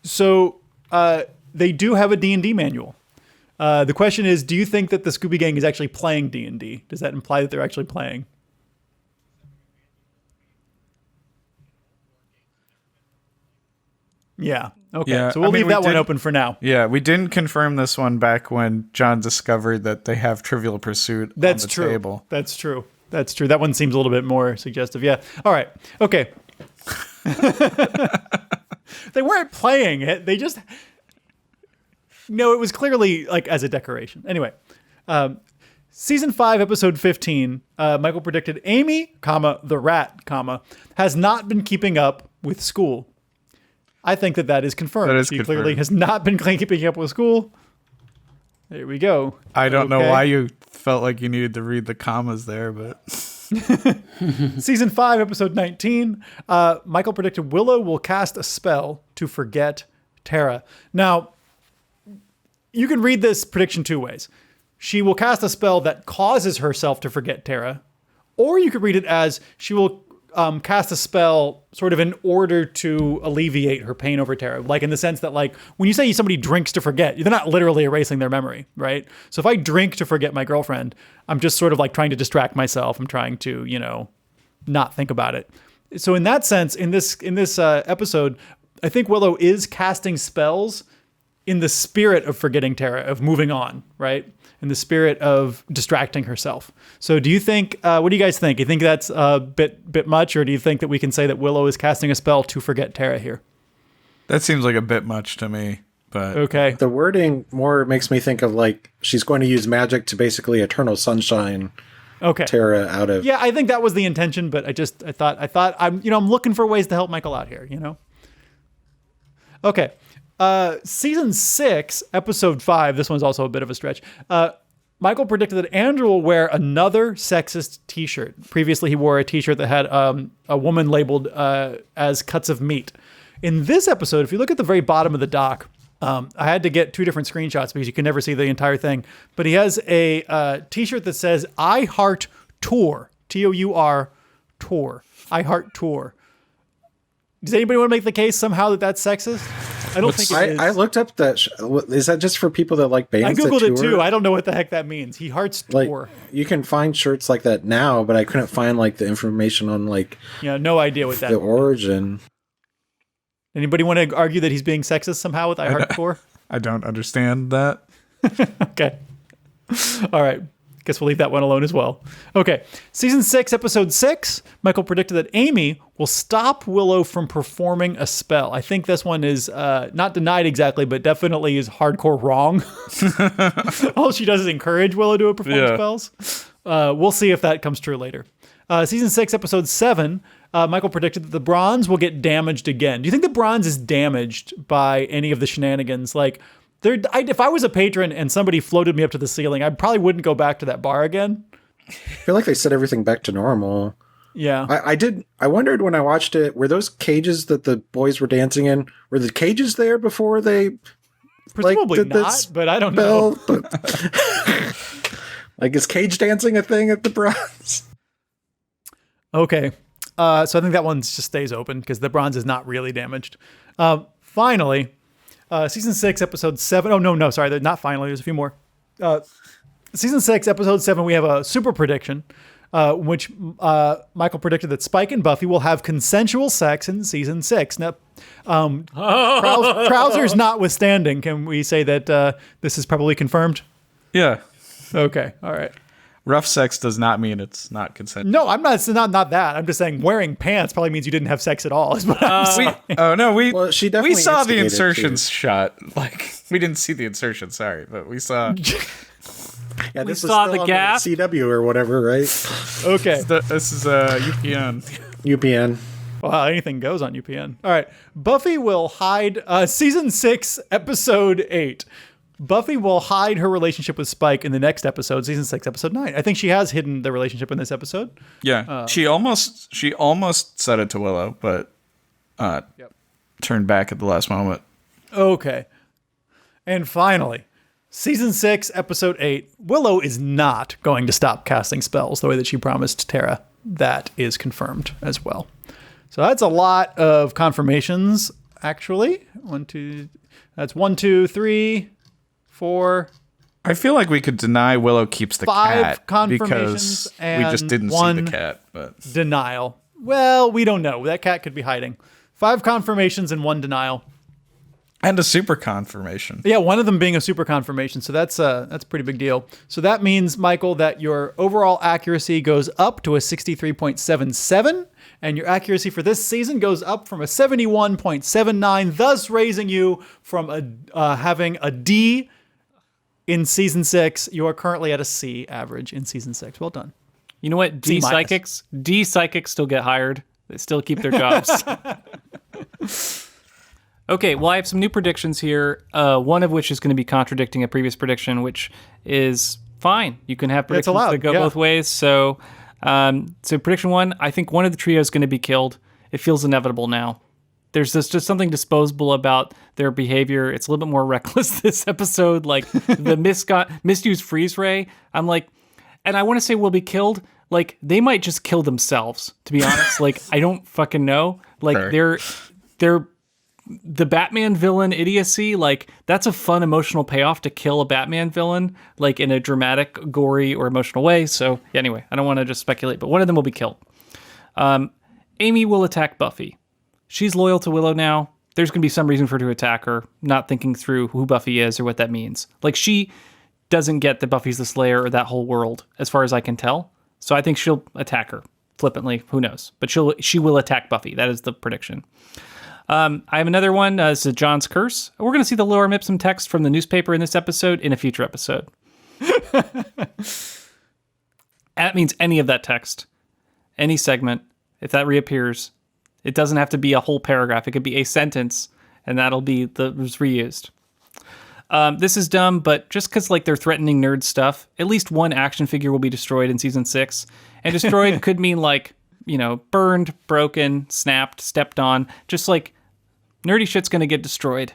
So they do have a D&D manual. The question is, do you think that the Scooby Gang is actually playing D&D? Does that imply that they're actually playing? Yeah. Okay. Yeah, So we'll I mean, leave we that one did- open for now. Yeah, we didn't confirm this one back when John discovered that they have Trivial Pursuit That's on the true. table. That's true. That's true. That one seems a little bit more suggestive. Yeah. All right. Okay. They weren't playing it. They just. No, it was clearly like as a decoration. Anyway, season 5, episode 15. Michael predicted Amy, the rat, has not been keeping up with school. I think that is confirmed. That is she confirmed. clearly has not been keeping up with school. There we go. I don't know Okay. why you felt like you needed to read the commas there, but Season 5, episode 19. Michael predicted Willow will cast a spell to forget Tara. Now, you can read this prediction two ways. She will cast a spell that causes herself to forget Tara, or you could read it as she will cast a spell sort of in order to alleviate her pain over Tara. Like in the sense that, like, when you say somebody drinks to forget, they're not literally erasing their memory, right? So if I drink to forget my girlfriend, I'm just sort of like trying to distract myself. I'm trying to, not think about it. So in that sense, in this episode, I think Willow is casting spells in the spirit of forgetting Tara, of moving on, right? In the spirit of distracting herself. So do you think, what do you guys think? You think that's a bit much, or do you think that we can say that Willow is casting a spell to forget Tara here? that seems like a bit much to me. But Okay. The wording more makes me think of like she's going to use magic to basically eternal sunshine Okay. Tara out of. Yeah, I think that was the intention, but I thought I'm looking for ways to help Michael out here, Okay. Season 6, episode 5. This one's also a bit of a stretch. Michael predicted that Andrew will wear another sexist t-shirt. Previously, he wore a t-shirt that had a woman labeled as cuts of meat. In this episode, if you look at the very bottom of the doc, I had to get two different screenshots because you can never see the entire thing. But he has a t-shirt that says, I heart tour. T-O-U-R, tour. I heart tour. Does anybody want to make the case somehow that that's sexist? I don't think it is. I looked up that. Is that just for people that like bands? I Googled that it tour? too. I don't know what the heck that means. He hearts Like tour. you can find shirts like that now, but I couldn't find like the information on like No idea what that the means. origin. Anybody want to argue that he's being sexist somehow with I heart tour? I don't understand that. Okay. All right. Guess we'll leave that one alone as well. Okay. Season 6, episode 6. Michael predicted that Amy will stop Willow from performing a spell. I think this one is not denied exactly, but definitely is hardcore wrong. All she does is encourage Willow to perform spells. We'll see if that comes true later. Season 6, episode 7. Michael predicted that the bronze will get damaged again. Do you think the bronze is damaged by any of the shenanigans? Like, if I was a patron and somebody floated me up to the ceiling, I probably wouldn't go back to that bar again. I feel like they set everything back to normal. Yeah. I wondered when I watched it, were those cages that the boys were dancing in, were the cages there before they Presumably did not, this but I don't know. Like, is cage dancing a thing at the bronze? Okay. So I think that one just stays open because the bronze is not really damaged. Finally, season 6, episode 7. Oh, no, sorry. Not finally. There's a few more. Season 6, episode 7, we have a super prediction, which Michael predicted that Spike and Buffy will have consensual sex in season 6. Now, trousers notwithstanding, can we say that this is probably confirmed? Yeah. Okay. All right. Rough sex does not mean it's not consensual. No, I'm not that. I'm just saying wearing pants probably means you didn't have sex at all. Is what I'm saying. Well, she definitely we saw the instigated insertions shot. Like, we didn't see the insertion, sorry, but we saw. Yeah, this saw was the still on gap. CW or whatever, right? Okay. This is UPN. UPN. Wow, anything goes on UPN. All right. Buffy will hide, season 6, episode 8. Buffy will hide her relationship with Spike in the next episode, season 6, episode 9. I think she has hidden the relationship in this episode. Yeah, she almost said it to Willow, but turned back at the last moment. Okay. And finally, season 6, episode 8. Willow is not going to stop casting spells the way that she promised Tara. That is confirmed as well. So that's a lot of confirmations, actually. That's 1, 2, 3, 4. I feel like we could deny Willow keeps the 5 cat confirmations because we just and didn't see 1 the cat. But denial. Well, we don't know. That cat could be hiding. 5 confirmations and 1 denial. And a super confirmation. Yeah, one of them being a super confirmation. So that's a pretty big deal. So that means, Michael, that your overall accuracy goes up to a 63.77, and your accuracy for this season goes up from a 71.79, thus raising you from having a D in season 6. You are currently at a C average in season 6. Well done. You know what? D psychics still get hired. They still keep their jobs. Okay, well, I have some new predictions here, one of which is going to be contradicting a previous prediction, which is fine. You can have predictions that go both ways. So prediction 1, I think one of the trio is going to be killed. It feels inevitable now. There's just something disposable about their behavior. It's a little bit more reckless this episode, like the misused freeze ray. I'm like, and I want to say will be killed. Like, they might just kill themselves, to be honest. Like, I don't fucking know. Like, they're the Batman villain idiocy, like, that's a fun emotional payoff to kill a Batman villain, like, in a dramatic, gory, or emotional way. So, anyway, I don't want to just speculate, but one of them will be killed. Amy will attack Buffy. She's loyal to Willow now. There's going to be some reason for her to attack her, not thinking through who Buffy is or what that means. Like, she doesn't get that Buffy's the Slayer or that whole world, as far as I can tell. So I think she'll attack her flippantly. Who knows? But she will attack Buffy. That is the prediction. I have another one. This is John's Curse. We're going to see the lorem ipsum text from the newspaper in this episode in a future episode. That means any of that text, any segment, if that reappears, it doesn't have to be a whole paragraph. It could be a sentence, and that'll be was reused. This is dumb, but just because like they're threatening nerd stuff, at least one action figure will be destroyed in season 6. And destroyed could mean like, burned, broken, snapped, stepped on. Just like nerdy shit's going to get destroyed.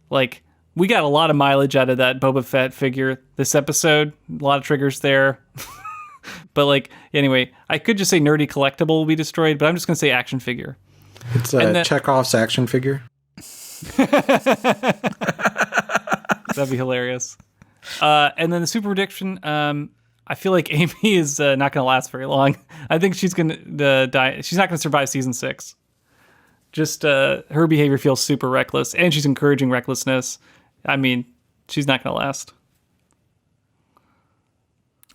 Like, we got a lot of mileage out of that Boba Fett figure this episode. A lot of triggers there. But like, anyway, I could just say nerdy collectible will be destroyed, but I'm just going to say action figure. It's Chekhov's action figure. That'd be hilarious. And then the super prediction, I feel like Amy is not going to last very long. I think she's going to die. She's not going to survive season 6. Just her behavior feels super reckless, and she's encouraging recklessness. I mean, she's not going to last.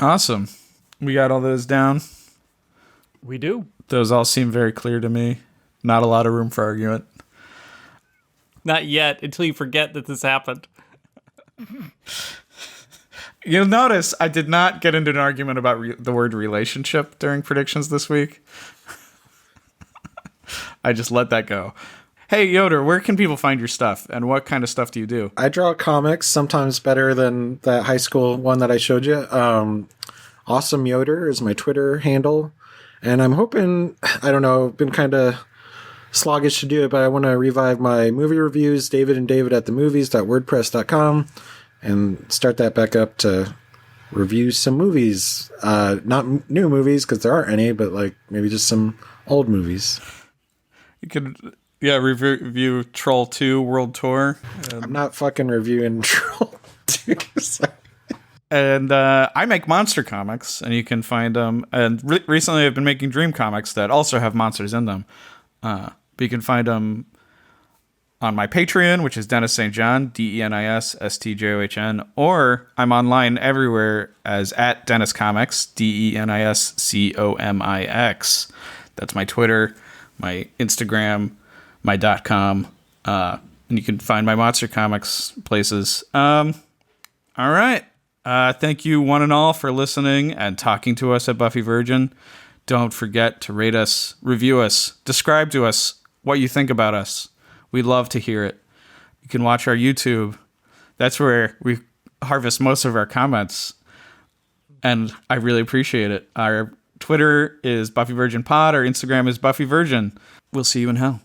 Awesome. We got all those down. We do. Those all seem very clear to me. Not a lot of room for argument. Not yet, until you forget that this happened. You'll notice I did not get into an argument about the word relationship during predictions this week. I just let that go. Hey, Yoder, where can people find your stuff, and what kind of stuff do you do? I draw comics, sometimes better than that high school one that I showed you. Awesome Yoder is my Twitter handle. And I'm hoping, I don't know, been kind of sluggish to do it, but I want to revive my movie reviews, David and David at the movies.wordpress.com, and start that back up to review some movies. Not new movies, because there aren't any, but like maybe just some old movies. You could, review Troll 2 World Tour. I'm not fucking reviewing Troll 2. And I make monster comics, and you can find them. And recently I've been making dream comics that also have monsters in them. But you can find them on my Patreon, which is Dennis St. John, DenisStjohn, or I'm online everywhere as at Dennis Comics, DenisComix. That's my Twitter, my Instagram, my .com, and you can find my monster comics places. All right. Thank you one and all for listening and talking to us at Buffy Virgin. Don't forget to rate us, review us, describe to us what you think about us. We'd love to hear it. You can watch our YouTube. That's where we harvest most of our comments. And I really appreciate it. Our Twitter is Buffy Virgin Pod. Our Instagram is Buffy Virgin. We'll see you in hell.